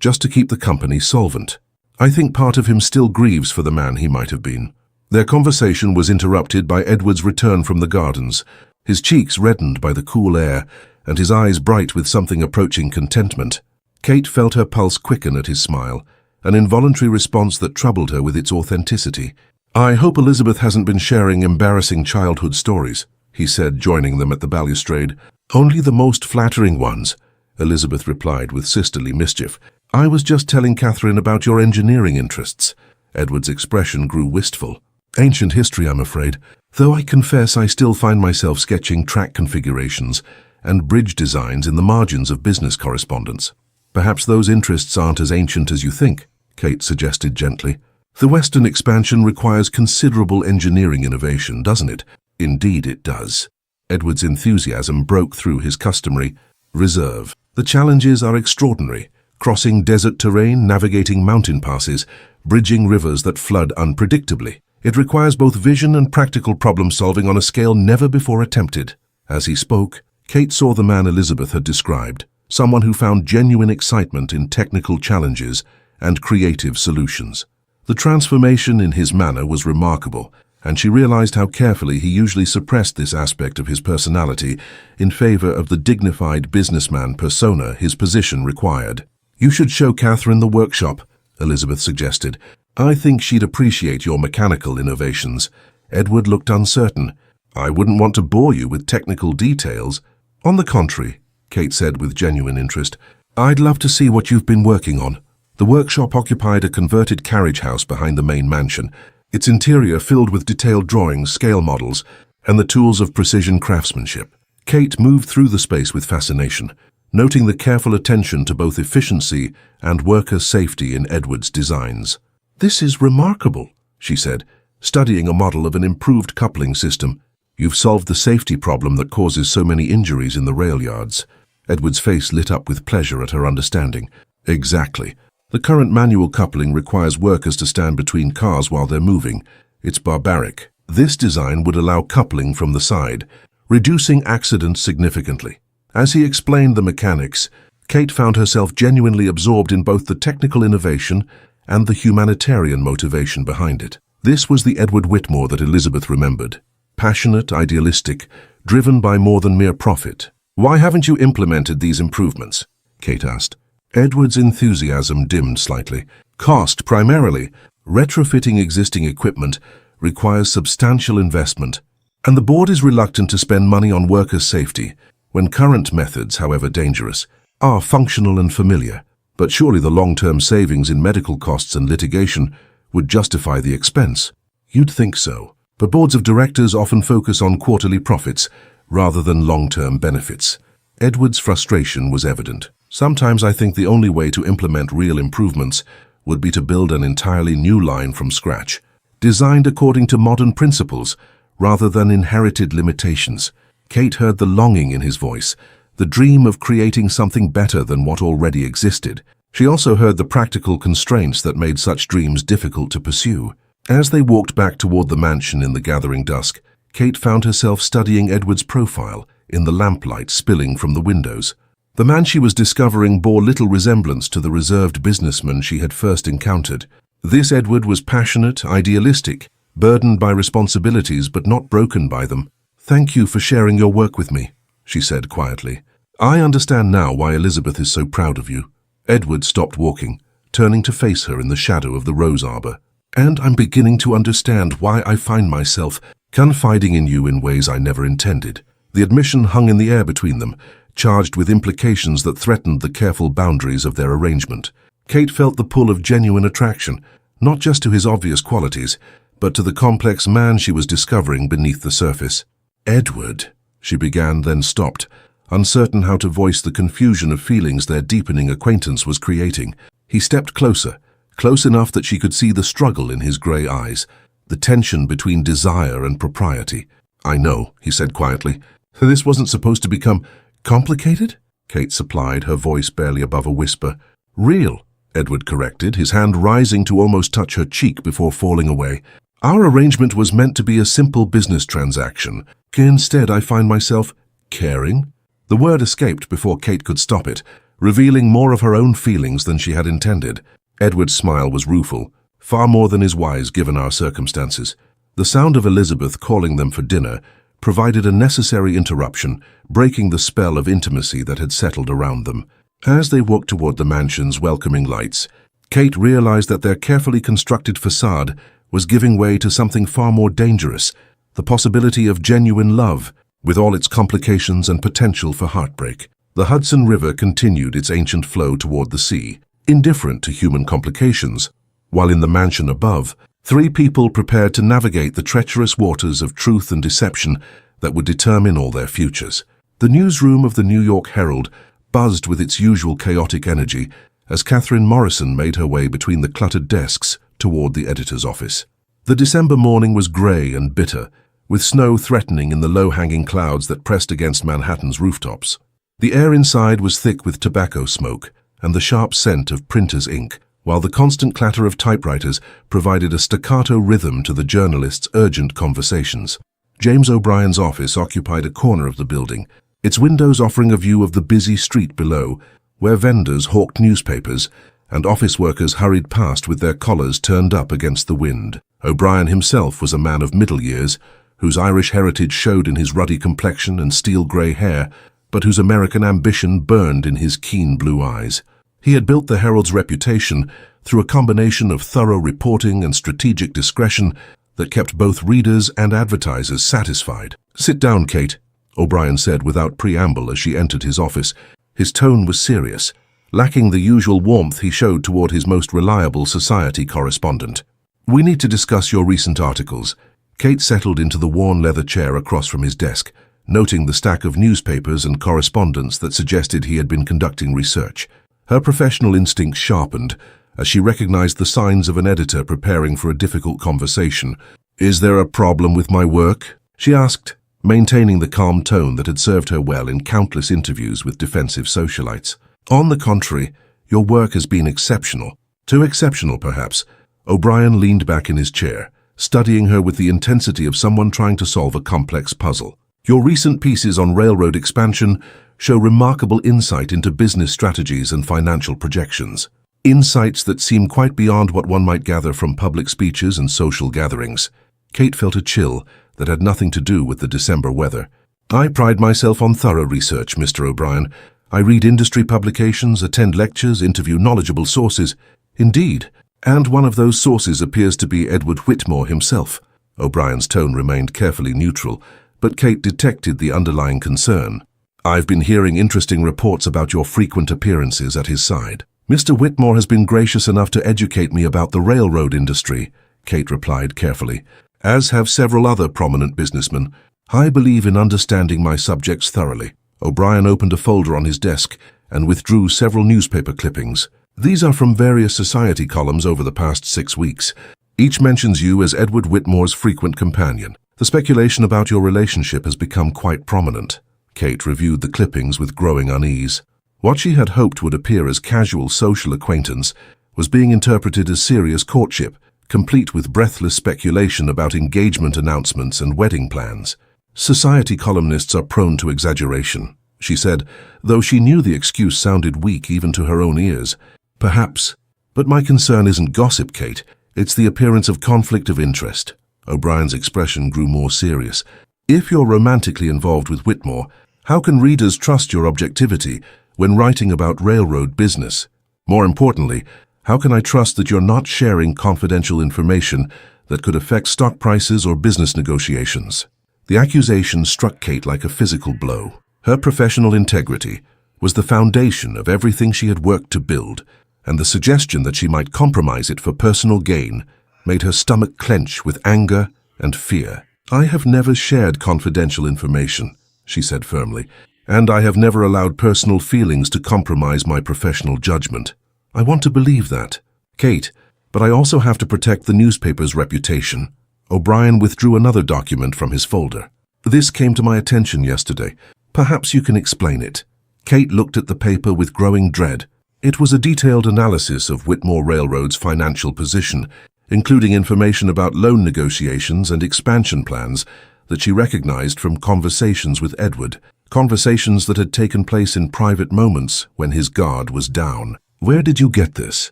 just to keep the company solvent. I think part of him still grieves for the man he might have been. Their conversation was interrupted by Edward's return from the gardens, his cheeks reddened by the cool air and his eyes bright with something approaching contentment. Kate felt her pulse quicken at his smile, an involuntary response that troubled her with its authenticity. "I hope Elizabeth hasn't been sharing embarrassing childhood stories," he said, joining them at the balustrade. "Only the most flattering ones," Elizabeth replied with sisterly mischief. "I was just telling Catherine about your engineering interests." Edward's expression grew wistful. "Ancient history, I'm afraid, though I confess I still find myself sketching track configurations and bridge designs in the margins of business correspondence." "Perhaps those interests aren't as ancient as you think," Kate suggested gently. "The Western expansion requires considerable engineering innovation, doesn't it?" "Indeed it does." Edward's enthusiasm broke through his customary reserve. "The challenges are extraordinary, crossing desert terrain, navigating mountain passes, bridging rivers that flood unpredictably. It requires both vision and practical problem-solving on a scale never before attempted." As he spoke, Kate saw the man Elizabeth had described, someone who found genuine excitement in technical challenges and creative solutions. The transformation in his manner was remarkable, and she realized how carefully he usually suppressed this aspect of his personality in favor of the dignified businessman persona his position required. "You should show Catherine the workshop," Elizabeth suggested. "I think she'd appreciate your mechanical innovations." Edward looked uncertain. "I wouldn't want to bore you with technical details." "On the contrary," Kate said with genuine interest, "I'd love to see what you've been working on." The workshop occupied a converted carriage house behind the main mansion, its interior filled with detailed drawings, scale models, and the tools of precision craftsmanship. Kate moved through the space with fascination, noting the careful attention to both efficiency and worker safety in Edward's designs. "This is remarkable," she said, studying a model of an improved coupling system. "You've solved the safety problem that causes so many injuries in the rail yards." Edward's face lit up with pleasure at her understanding. "Exactly. The current manual coupling requires workers to stand between cars while they're moving. It's barbaric. This design would allow coupling from the side, reducing accidents significantly." As he explained the mechanics, Kate found herself genuinely absorbed in both the technical innovation and the humanitarian motivation behind it. This was the Edward Whitmore that Elizabeth remembered. Passionate, idealistic, driven by more than mere profit. "Why haven't you implemented these improvements?" Kate asked. Edward's enthusiasm dimmed slightly. "Cost, primarily. Retrofitting existing equipment requires substantial investment, and the board is reluctant to spend money on worker safety when current methods, however dangerous, are functional and familiar. But surely the long-term savings in medical costs and litigation would justify the expense." "You'd think so. But boards of directors often focus on quarterly profits rather than long-term benefits." Edward's frustration was evident. "Sometimes I think the only way to implement real improvements would be to build an entirely new line from scratch, designed according to modern principles rather than inherited limitations." Kate heard the longing in his voice, the dream of creating something better than what already existed. She also heard the practical constraints that made such dreams difficult to pursue. As they walked back toward the mansion in the gathering dusk, Kate found herself studying Edward's profile in the lamplight spilling from the windows. The man she was discovering bore little resemblance to the reserved businessman she had first encountered. This Edward was passionate, idealistic, burdened by responsibilities but not broken by them. "Thank you for sharing your work with me," she said quietly. "I understand now why Elizabeth is so proud of you." Edward stopped walking, turning to face her in the shadow of the rose arbor. "And I'm beginning to understand why I find myself confiding in you in ways I never intended." The admission hung in the air between them, charged with implications that threatened the careful boundaries of their arrangement. Kate felt the pull of genuine attraction, not just to his obvious qualities, but to the complex man she was discovering beneath the surface. "Edward," she began, then stopped, uncertain how to voice the confusion of feelings their deepening acquaintance was creating. He stepped closer, close enough that she could see the struggle in his grey eyes, the tension between desire and propriety. "I know," he said quietly. "This wasn't supposed to become complicated?" Kate supplied, her voice barely above a whisper. "Real," Edward corrected, his hand rising to almost touch her cheek before falling away. "Our arrangement was meant to be a simple business transaction. Instead, I find myself caring." The word escaped before Kate could stop it, revealing more of her own feelings than she had intended. Edward's smile was rueful, far more than is wise given our circumstances. The sound of Elizabeth calling them for dinner provided a necessary interruption, breaking the spell of intimacy that had settled around them. As they walked toward the mansion's welcoming lights, Kate realized that their carefully constructed facade was giving way to something far more dangerous, the possibility of genuine love, with all its complications and potential for heartbreak. The Hudson River continued its ancient flow toward the sea, indifferent to human complications, while in the mansion above, three people prepared to navigate the treacherous waters of truth and deception that would determine all their futures. The newsroom of the New York Herald buzzed with its usual chaotic energy as Catherine Morrison made her way between the cluttered desks toward the editor's office. The December morning was gray and bitter, with snow threatening in the low-hanging clouds that pressed against Manhattan's rooftops. The air inside was thick with tobacco smoke and the sharp scent of printer's ink, while the constant clatter of typewriters provided a staccato rhythm to the journalists' urgent conversations. James O'Brien's office occupied a corner of the building, its windows offering a view of the busy street below, where vendors hawked newspapers and office workers hurried past with their collars turned up against the wind. O'Brien himself was a man of middle years, whose Irish heritage showed in his ruddy complexion and steel-grey hair, but whose American ambition burned in his keen blue eyes. He had built the Herald's reputation through a combination of thorough reporting and strategic discretion that kept both readers and advertisers satisfied. "Sit down, Kate," O'Brien said without preamble as she entered his office. His tone was serious, lacking the usual warmth he showed toward his most reliable society correspondent. "We need to discuss your recent articles." Kate settled into the worn leather chair across from his desk, noting the stack of newspapers and correspondence that suggested he had been conducting research. Her professional instincts sharpened as she recognized the signs of an editor preparing for a difficult conversation. "Is there a problem with my work?" she asked, maintaining the calm tone that had served her well in countless interviews with defensive socialites. "On the contrary, your work has been exceptional." Too exceptional, perhaps. O'Brien leaned back in his chair, studying her with the intensity of someone trying to solve a complex puzzle. "Your recent pieces on railroad expansion show remarkable insight into business strategies and financial projections. Insights that seem quite beyond what one might gather from public speeches and social gatherings." Kate felt a chill that had nothing to do with the December weather. "I pride myself on thorough research, Mr. O'Brien. I read industry publications, attend lectures, interview knowledgeable sources." "Indeed, and one of those sources appears to be Edward Whitmore himself." O'Brien's tone remained carefully neutral, but Kate detected the underlying concern. "I've been hearing interesting reports about your frequent appearances at his side." "Mr. Whitmore has been gracious enough to educate me about the railroad industry," Kate replied carefully, "as have several other prominent businessmen. I believe in understanding my subjects thoroughly." O'Brien opened a folder on his desk and withdrew several newspaper clippings. "These are from various society columns over the past 6 weeks. Each mentions you as Edward Whitmore's frequent companion. The speculation about your relationship has become quite prominent." Kate reviewed the clippings with growing unease. What she had hoped would appear as casual social acquaintance was being interpreted as serious courtship, complete with breathless speculation about engagement announcements and wedding plans. "Society columnists are prone to exaggeration," she said, though she knew the excuse sounded weak even to her own ears. "Perhaps. But my concern isn't gossip, Kate. It's the appearance of conflict of interest." O'Brien's expression grew more serious. If you're romantically involved with Whitmore, how can readers trust your objectivity when writing about railroad business? More importantly, how can I trust that you're not sharing confidential information that could affect stock prices or business negotiations? The accusation struck Kate like a physical blow. Her professional integrity was the foundation of everything she had worked to build, and the suggestion that she might compromise it for personal gain made her stomach clench with anger and fear. "I have never shared confidential information," she said firmly, "and I have never allowed personal feelings to compromise my professional judgment." "I want to believe that, Kate, but I also have to protect the newspaper's reputation." O'Brien withdrew another document from his folder. "This came to my attention yesterday. Perhaps you can explain it." Kate looked at the paper with growing dread. It was a detailed analysis of Whitmore Railroad's financial position, including information about loan negotiations and expansion plans that she recognized from conversations with Edward, conversations that had taken place in private moments when his guard was down. "Where did you get this?"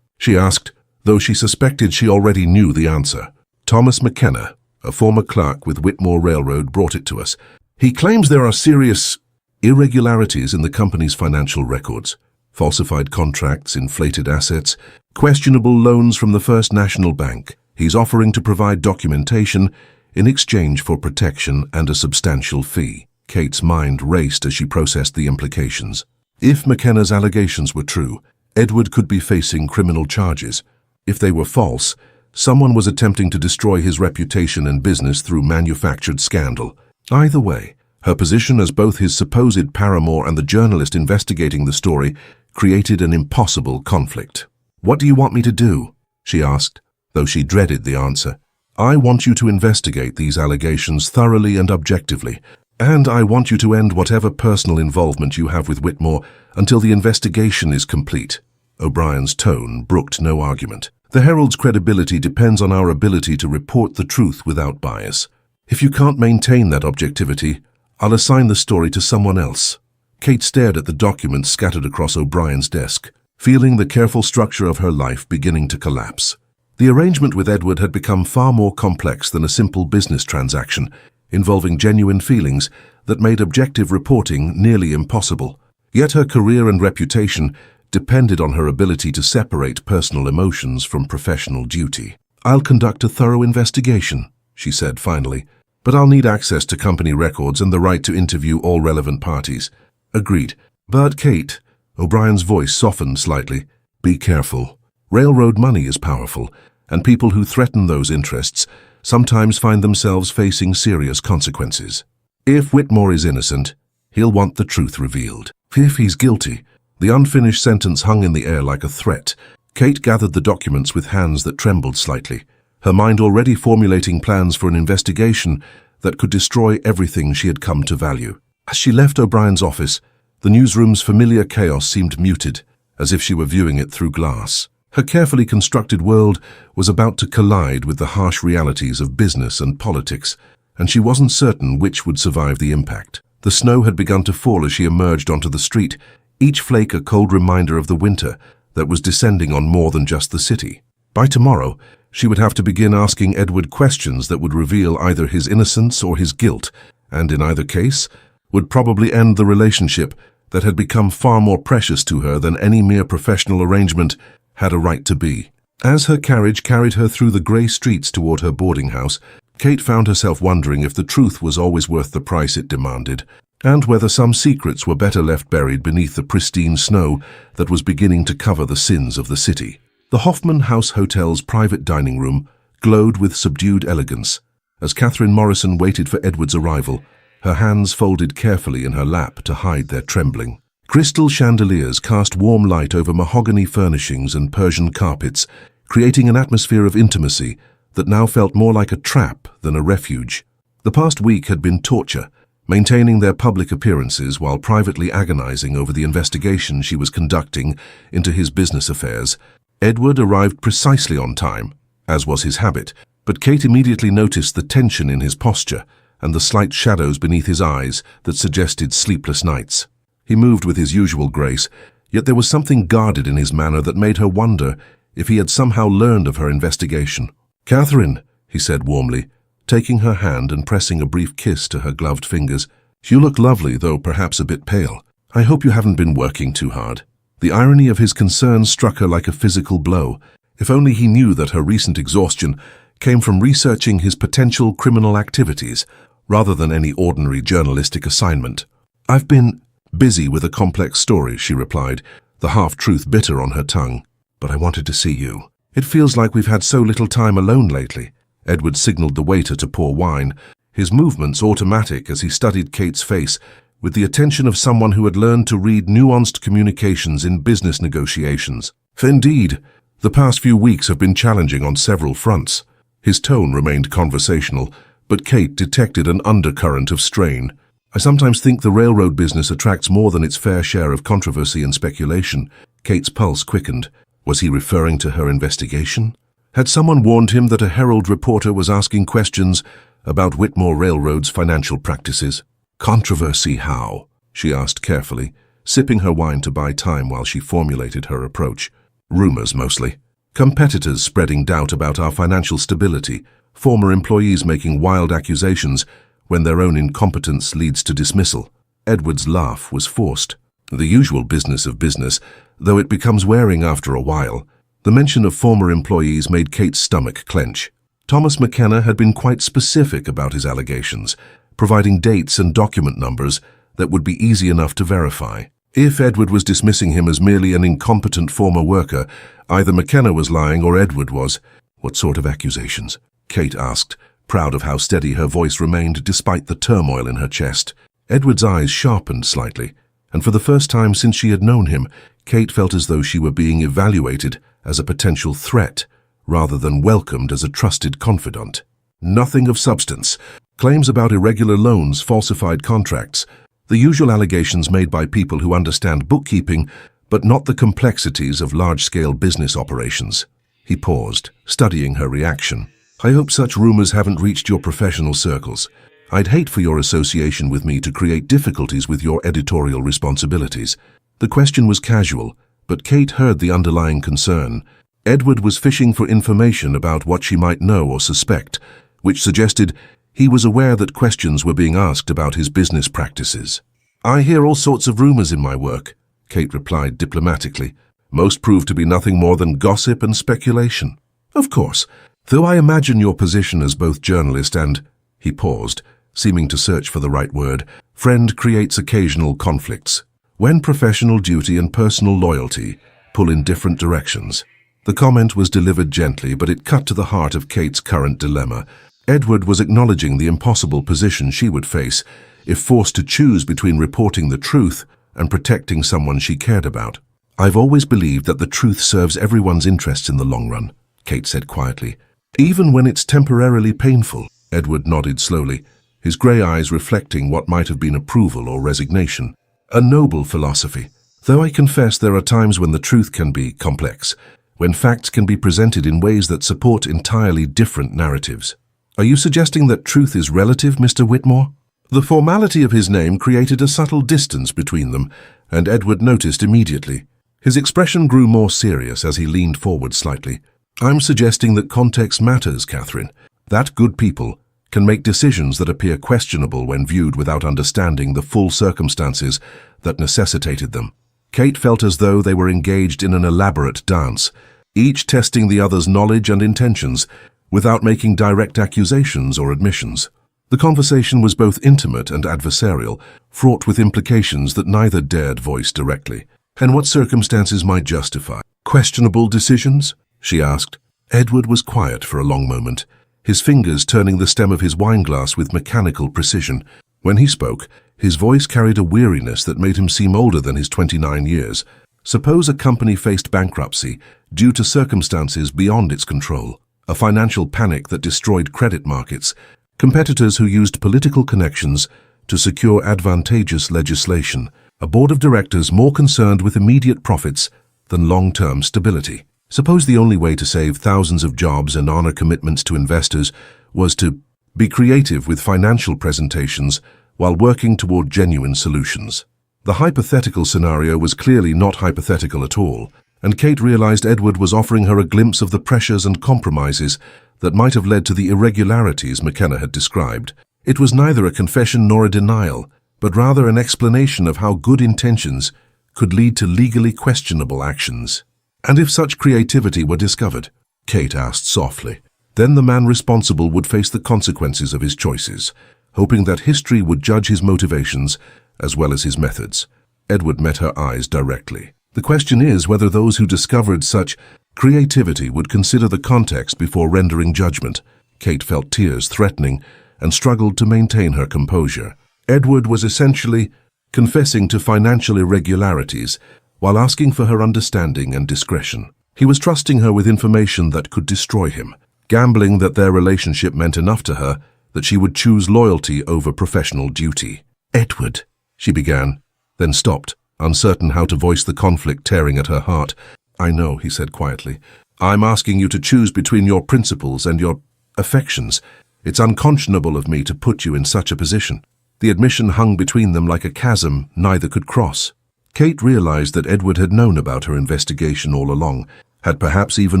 she asked, though she suspected she already knew the answer. "Thomas McKenna, a former clerk with Whitmore Railroad, brought it to us. He claims there are serious irregularities in the company's financial records. Falsified contracts, inflated assets, questionable loans from the First National Bank. He's offering to provide documentation in exchange for protection and a substantial fee." Kate's mind raced as she processed the implications. If McKenna's allegations were true, Edward could be facing criminal charges. If they were false, someone was attempting to destroy his reputation and business through manufactured scandal. Either way, her position as both his supposed paramour and the journalist investigating the story created an impossible conflict. "What do you want me to do?" she asked, though she dreaded the answer. "I want you to investigate these allegations thoroughly and objectively, and I want you to end whatever personal involvement you have with Whitmore until the investigation is complete." O'Brien's tone brooked no argument. "The Herald's credibility depends on our ability to report the truth without bias. If you can't maintain that objectivity, I'll assign the story to someone else." Kate stared at the documents scattered across O'Brien's desk, feeling the careful structure of her life beginning to collapse. The arrangement with Edward had become far more complex than a simple business transaction, involving genuine feelings that made objective reporting nearly impossible. Yet her career and reputation depended on her ability to separate personal emotions from professional duty. "I'll conduct a thorough investigation," she said finally, "but I'll need access to company records and the right to interview all relevant parties." "Agreed. But Kate," O'Brien's voice softened slightly, "be careful. Railroad money is powerful, and people who threaten those interests sometimes find themselves facing serious consequences. If Whitmore is innocent, he'll want the truth revealed. If he's guilty..." The unfinished sentence hung in the air like a threat. Kate gathered the documents with hands that trembled slightly, her mind already formulating plans for an investigation that could destroy everything she had come to value. As she left O'Brien's office, the newsroom's familiar chaos seemed muted, as if she were viewing it through glass. Her carefully constructed world was about to collide with the harsh realities of business and politics, and she wasn't certain which would survive the impact. The snow had begun to fall as she emerged onto the street, each flake a cold reminder of the winter that was descending on more than just the city. By tomorrow, she would have to begin asking Edward questions that would reveal either his innocence or his guilt, and in either case, would probably end the relationship that had become far more precious to her than any mere professional arrangement had a right to be. As her carriage carried her through the grey streets toward her boarding house, Kate found herself wondering if the truth was always worth the price it demanded, and whether some secrets were better left buried beneath the pristine snow that was beginning to cover the sins of the city. The Hoffman House Hotel's private dining room glowed with subdued elegance as Catherine Morrison waited for Edward's arrival, her hands folded carefully in her lap to hide their trembling. Crystal chandeliers cast warm light over mahogany furnishings and Persian carpets, creating an atmosphere of intimacy that now felt more like a trap than a refuge. The past week had been torture, maintaining their public appearances while privately agonizing over the investigation she was conducting into his business affairs. Edward arrived precisely on time, as was his habit, but Kate immediately noticed the tension in his posture and the slight shadows beneath his eyes that suggested sleepless nights. He moved with his usual grace, yet there was something guarded in his manner that made her wonder if he had somehow learned of her investigation. "Catherine," he said warmly, taking her hand and pressing a brief kiss to her gloved fingers. "You look lovely, though perhaps a bit pale. I hope you haven't been working too hard." The irony of his concern struck her like a physical blow. If only he knew that her recent exhaustion came from researching his potential criminal activities, rather than any ordinary journalistic assignment. "I've been busy with a complex story," she replied, the half-truth bitter on her tongue. "But I wanted to see you. It feels like we've had so little time alone lately." Edward signaled the waiter to pour wine, his movements automatic as he studied Kate's face with the attention of someone who had learned to read nuanced communications in business negotiations. "Indeed, the past few weeks have been challenging on several fronts." His tone remained conversational, but Kate detected an undercurrent of strain. "I sometimes think the railroad business attracts more than its fair share of controversy and speculation." Kate's pulse quickened. Was he referring to her investigation? Had someone warned him that a Herald reporter was asking questions about Whitmore Railroad's financial practices? "Controversy how?" she asked carefully, sipping her wine to buy time while she formulated her approach. "Rumors, mostly. Competitors spreading doubt about our financial stability, former employees making wild accusations when their own incompetence leads to dismissal." Edward's laugh was forced. "The usual business of business, though it becomes wearing after a while." The mention of former employees made Kate's stomach clench. Thomas McKenna had been quite specific about his allegations, providing dates and document numbers that would be easy enough to verify. If Edward was dismissing him as merely an incompetent former worker, either McKenna was lying or Edward was. "What sort of accusations?" Kate asked, proud of how steady her voice remained despite the turmoil in her chest. Edward's eyes sharpened slightly, and for the first time since she had known him, Kate felt as though she were being evaluated as a potential threat, rather than welcomed as a trusted confidant. "Nothing of substance. Claims about irregular loans, falsified contracts, the usual allegations made by people who understand bookkeeping, but not the complexities of large-scale business operations." He paused, studying her reaction. "I hope such rumors haven't reached your professional circles. I'd hate for your association with me to create difficulties with your editorial responsibilities." The question was casual, but Kate heard the underlying concern. Edward was fishing for information about what she might know or suspect, which suggested he was aware that questions were being asked about his business practices. "I hear all sorts of rumors in my work," Kate replied diplomatically. "Most prove to be nothing more than gossip and speculation." "Of course, though I imagine your position as both journalist and—" He paused, seeming to search for the right word. "Friend creates occasional conflicts, when professional duty and personal loyalty pull in different directions." The comment was delivered gently, but it cut to the heart of Kate's current dilemma. Edward was acknowledging the impossible position she would face if forced to choose between reporting the truth and protecting someone she cared about. "I've always believed that the truth serves everyone's interests in the long run," Kate said quietly. "Even when it's temporarily painful." Edward nodded slowly, his grey eyes reflecting what might have been approval or resignation. "A noble philosophy. Though I confess there are times when the truth can be complex, when facts can be presented in ways that support entirely different narratives." "Are you suggesting that truth is relative, Mr. Whitmore?" The formality of his name created a subtle distance between them, and Edward noticed immediately. His expression grew more serious as he leaned forward slightly. "I'm suggesting that context matters, Catherine. That good people can make decisions that appear questionable when viewed without understanding the full circumstances that necessitated them." Kate felt as though they were engaged in an elaborate dance, each testing the other's knowledge and intentions, without making direct accusations or admissions. The conversation was both intimate and adversarial, fraught with implications that neither dared voice directly. "And what circumstances might justify questionable decisions?" she asked. Edward was quiet for a long moment, his fingers turning the stem of his wineglass with mechanical precision. When he spoke, his voice carried a weariness that made him seem older than his 29 years. "Suppose a company faced bankruptcy due to circumstances beyond its control, a financial panic that destroyed credit markets, competitors who used political connections to secure advantageous legislation, a board of directors more concerned with immediate profits than long-term stability. Suppose the only way to save thousands of jobs and honor commitments to investors was to be creative with financial presentations while working toward genuine solutions." The hypothetical scenario was clearly not hypothetical at all. and Kate realized Edward was offering her a glimpse of the pressures and compromises that might have led to the irregularities McKenna had described. It was neither a confession nor a denial, but rather an explanation of how good intentions could lead to legally questionable actions. And if such creativity were discovered, Kate asked softly, then the man responsible would face the consequences of his choices, hoping that history would judge his motivations as well as his methods. Edward met her eyes directly. The question is whether those who discovered such creativity would consider the context before rendering judgment. Kate felt tears threatening and struggled to maintain her composure. Edward was essentially confessing to financial irregularities while asking for her understanding and discretion. He was trusting her with information that could destroy him, gambling that their relationship meant enough to her that she would choose loyalty over professional duty. "Edward," she began, then stopped, uncertain how to voice the conflict tearing at her heart. "I know," he said quietly. "I'm asking you to choose between your principles and your affections. It's unconscionable of me to put you in such a position." The admission hung between them like a chasm neither could cross. Kate realized that Edward had known about her investigation all along, had perhaps even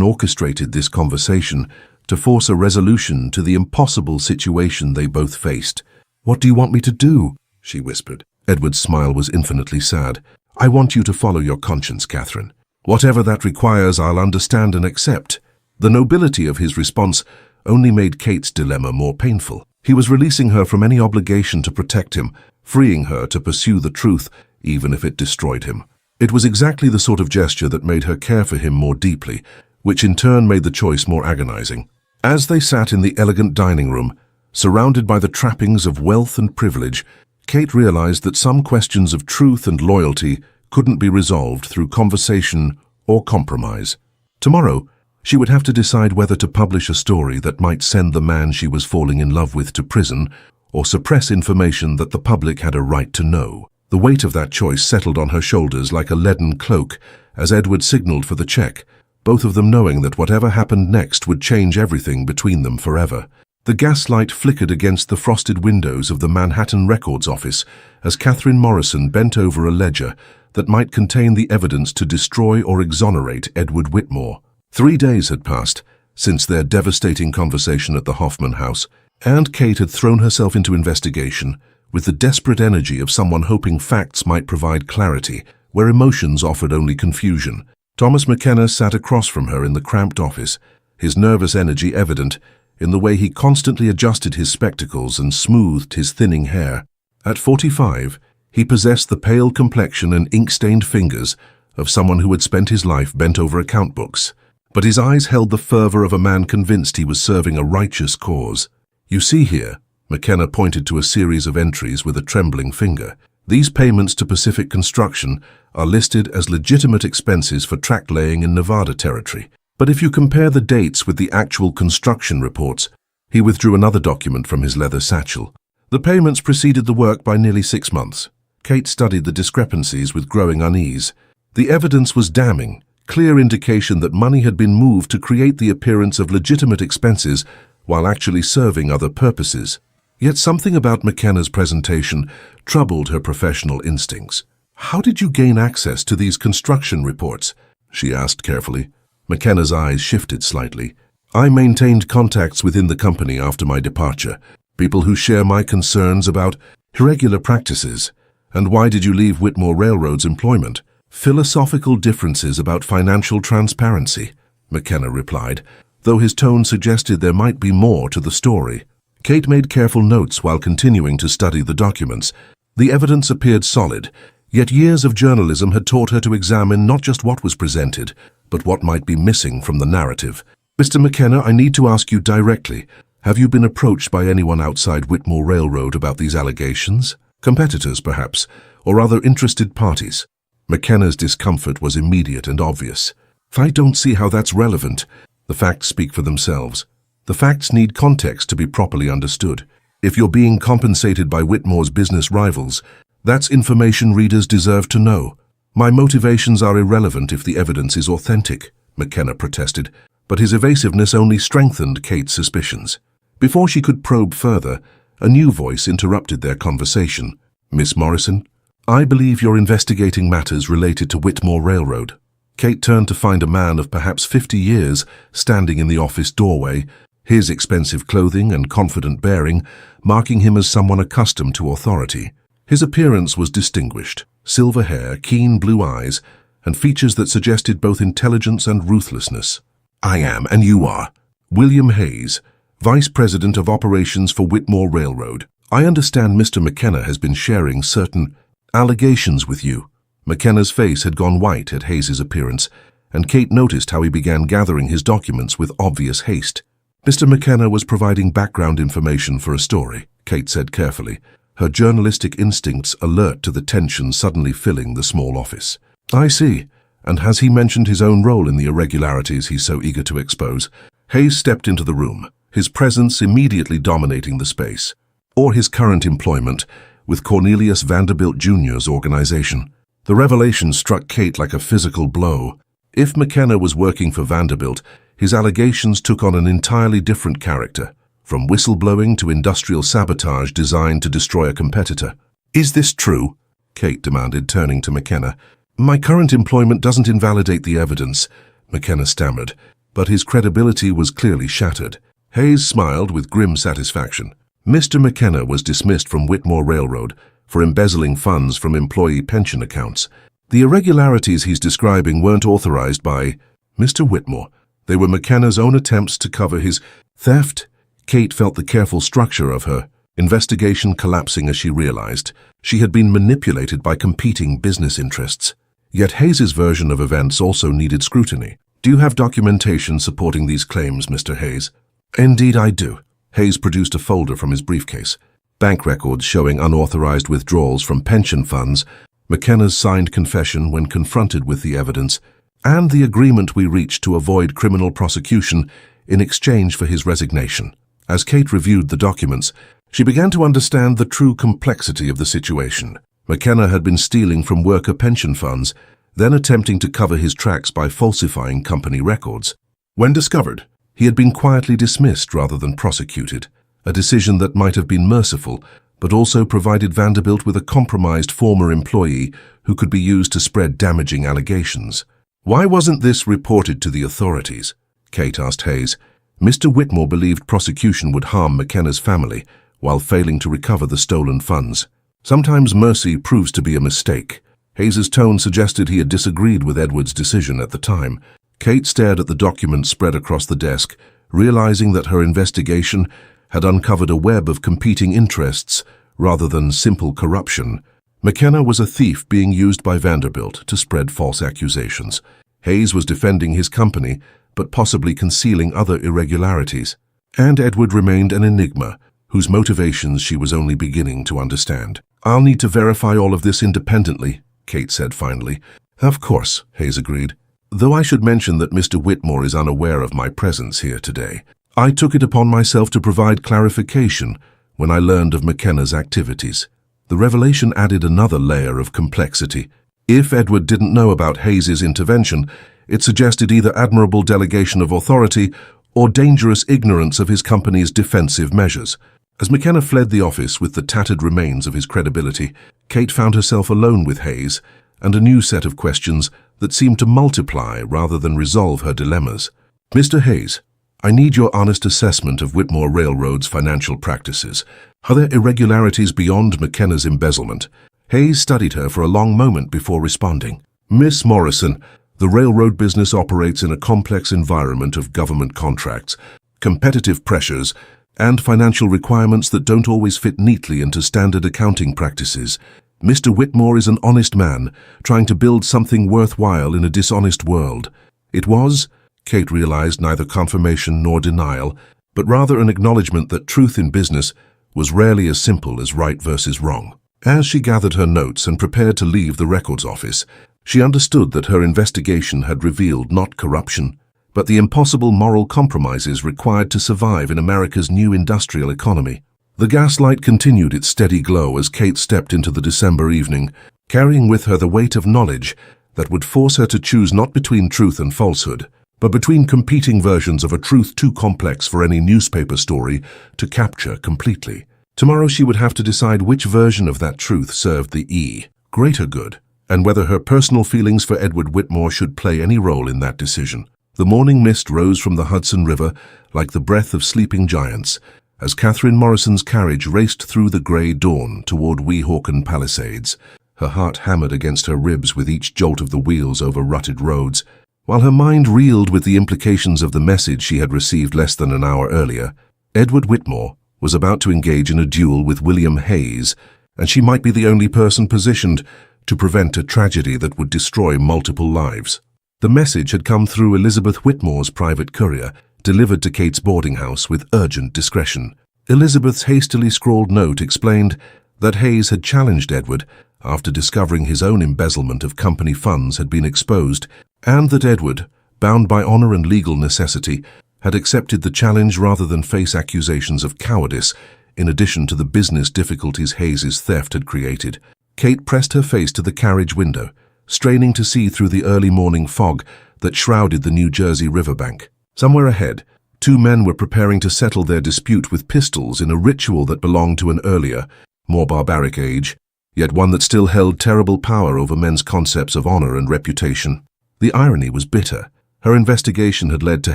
orchestrated this conversation to force a resolution to the impossible situation they both faced. "What do you want me to do?" she whispered. Edward's smile was infinitely sad. "I want you to follow your conscience, Catherine. Whatever that requires, I'll understand and accept." The nobility of his response only made Kate's dilemma more painful. He was releasing her from any obligation to protect him, freeing her to pursue the truth, even if it destroyed him. It was exactly the sort of gesture that made her care for him more deeply, which in turn made the choice more agonizing. As they sat in the elegant dining room, surrounded by the trappings of wealth and privilege, Kate realized that some questions of truth and loyalty couldn't be resolved through conversation or compromise. Tomorrow, she would have to decide whether to publish a story that might send the man she was falling in love with to prison or suppress information that the public had a right to know. The weight of that choice settled on her shoulders like a leaden cloak as Edward signaled for the check, both of them knowing that whatever happened next would change everything between them forever. The gaslight flickered against the frosted windows of the Manhattan Records office as Catherine Morrison bent over a ledger that might contain the evidence to destroy or exonerate Edward Whitmore. 3 days had passed since their devastating conversation at the Hoffman house, and Kate had thrown herself into investigation with the desperate energy of someone hoping facts might provide clarity where emotions offered only confusion. Thomas McKenna sat across from her in the cramped office, his nervous energy evident in the way he constantly adjusted his spectacles and smoothed his thinning hair. At 45, he possessed the pale complexion and ink-stained fingers of someone who had spent his life bent over account books, but his eyes held the fervor of a man convinced he was serving a righteous cause. "You see here," McKenna pointed to a series of entries with a trembling finger. "These payments to Pacific Construction are listed as legitimate expenses for track laying in Nevada territory. But if you compare the dates with the actual construction reports," he withdrew another document from his leather satchel, "the payments preceded the work by nearly 6 months." Kate studied the discrepancies with growing unease. The evidence was damning, clear indication that money had been moved to create the appearance of legitimate expenses while actually serving other purposes. Yet something about McKenna's presentation troubled her professional instincts. "How did you gain access to these construction reports?" she asked carefully. McKenna's eyes shifted slightly. "I maintained contacts within the company after my departure, people who share my concerns about irregular practices. And why did you leave Whitmore Railroad's employment?" "Philosophical differences about financial transparency," McKenna replied, though his tone suggested there might be more to the story. Kate made careful notes while continuing to study the documents. The evidence appeared solid, yet years of journalism had taught her to examine not just what was presented, but what might be missing from the narrative. "Mr. McKenna, I need to ask you directly, have you been approached by anyone outside Whitmore Railroad about these allegations? Competitors, perhaps, or other interested parties?" McKenna's discomfort was immediate and obvious. "I don't see how that's relevant. The facts speak for themselves. The facts need context to be properly understood. If you're being compensated by Whitmore's business rivals, that's information readers deserve to know. My motivations are irrelevant if the evidence is authentic," McKenna protested, but his evasiveness only strengthened Kate's suspicions. Before she could probe further, a new voice interrupted their conversation. "Miss Morrison, I believe you're investigating matters related to Whitmore Railroad." Kate turned to find a man of perhaps 50 years standing in the office doorway, his expensive clothing and confident bearing marking him as someone accustomed to authority. His appearance was distinguished: silver hair, keen blue eyes, and features that suggested both intelligence and ruthlessness. "I am, and you are, William Hayes, Vice President of Operations for Whitmore Railroad. I understand Mr. McKenna has been sharing certain allegations with you." McKenna's face had gone white at Hayes's appearance, and Kate noticed how he began gathering his documents with obvious haste. "Mr. McKenna was providing background information for a story," Kate said carefully, her journalistic instincts alert to the tension suddenly filling the small office. "I see. And has he mentioned his own role in the irregularities he's so eager to expose?" Hayes stepped into the room, his presence immediately dominating the space. "Or his current employment with Cornelius Vanderbilt Jr.'s organization." The revelation struck Kate like a physical blow. If McKenna was working for Vanderbilt, his allegations took on an entirely different character, from whistleblowing to industrial sabotage designed to destroy a competitor. "Is this true?" Kate demanded, turning to McKenna. "My current employment doesn't invalidate the evidence," McKenna stammered, but his credibility was clearly shattered. Hayes smiled with grim satisfaction. Mr. McKenna was dismissed from Whitmore Railroad for embezzling funds from employee pension accounts. The irregularities he's describing weren't authorized by Mr. Whitmore. They were McKenna's own attempts to cover his theft. Kate felt the careful structure of her investigation collapsing as she realized she had been manipulated by competing business interests. Yet Hayes's version of events also needed scrutiny. "Do you have documentation supporting these claims, Mr. Hayes?" "Indeed I do." Hayes produced a folder from his briefcase. Bank records showing unauthorized withdrawals from pension funds, McKenna's signed confession when confronted with the evidence, and the agreement we reached to avoid criminal prosecution in exchange for his resignation. As Kate reviewed the documents, she began to understand the true complexity of the situation. McKenna had been stealing from worker pension funds, then attempting to cover his tracks by falsifying company records. When discovered, he had been quietly dismissed rather than prosecuted, a decision that might have been merciful, but also provided Vanderbilt with a compromised former employee who could be used to spread damaging allegations. "Why wasn't this reported to the authorities?" Kate asked Hayes. Mr. Whitmore believed prosecution would harm McKenna's family while failing to recover the stolen funds. Sometimes mercy proves to be a mistake. Hayes's tone suggested he had disagreed with Edward's decision at the time. Kate stared at the documents spread across the desk, realizing that her investigation had uncovered a web of competing interests rather than simple corruption. McKenna was a thief being used by Vanderbilt to spread false accusations. Hayes was defending his company, but possibly concealing other irregularities. And Edward remained an enigma, whose motivations she was only beginning to understand. "I'll need to verify all of this independently," Kate said finally. "Of course," Hayes agreed. "Though I should mention that Mr. Whitmore is unaware of my presence here today. I took it upon myself to provide clarification when I learned of McKenna's activities." The revelation added another layer of complexity. If Edward didn't know about Hayes's intervention, it suggested either admirable delegation of authority or dangerous ignorance of his company's defensive measures. As McKenna fled the office with the tattered remains of his credibility, Kate found herself alone with Hayes and a new set of questions that seemed to multiply rather than resolve her dilemmas. "Mr. Hayes, I need your honest assessment of Whitmore Railroad's financial practices. Are there irregularities beyond McKenna's embezzlement?" Hayes studied her for a long moment before responding. "Miss Morrison, the railroad business operates in a complex environment of government contracts, competitive pressures, and financial requirements that don't always fit neatly into standard accounting practices. Mr. Whitmore is an honest man, trying to build something worthwhile in a dishonest world." It was, Kate realized, neither confirmation nor denial, but rather an acknowledgement that truth in business was rarely as simple as right versus wrong. As she gathered her notes and prepared to leave the records office, she understood that her investigation had revealed not corruption, but the impossible moral compromises required to survive in America's new industrial economy. The gaslight continued its steady glow as Kate stepped into the December evening, carrying with her the weight of knowledge that would force her to choose not between truth and falsehood, but between competing versions of a truth too complex for any newspaper story to capture completely. Tomorrow she would have to decide which version of that truth served the greater good, and whether her personal feelings for Edward Whitmore should play any role in that decision. The morning mist rose from the Hudson River like the breath of sleeping giants as Catherine Morrison's carriage raced through the grey dawn toward Weehawken Palisades. Her heart hammered against her ribs with each jolt of the wheels over rutted roads. While her mind reeled with the implications of the message she had received less than an hour earlier, Edward Whitmore was about to engage in a duel with William Hayes, and she might be the only person positioned to prevent a tragedy that would destroy multiple lives. The message had come through Elizabeth Whitmore's private courier, delivered to Kate's boarding house with urgent discretion. Elizabeth's hastily scrawled note explained that Hayes had challenged Edward after discovering his own embezzlement of company funds had been exposed, and that Edward, bound by honor and legal necessity, had accepted the challenge rather than face accusations of cowardice, in addition to the business difficulties Hayes's theft had created. Kate pressed her face to the carriage window, straining to see through the early morning fog that shrouded the New Jersey riverbank. Somewhere ahead, two men were preparing to settle their dispute with pistols in a ritual that belonged to an earlier, more barbaric age, yet one that still held terrible power over men's concepts of honor and reputation. The irony was bitter. Her investigation had led to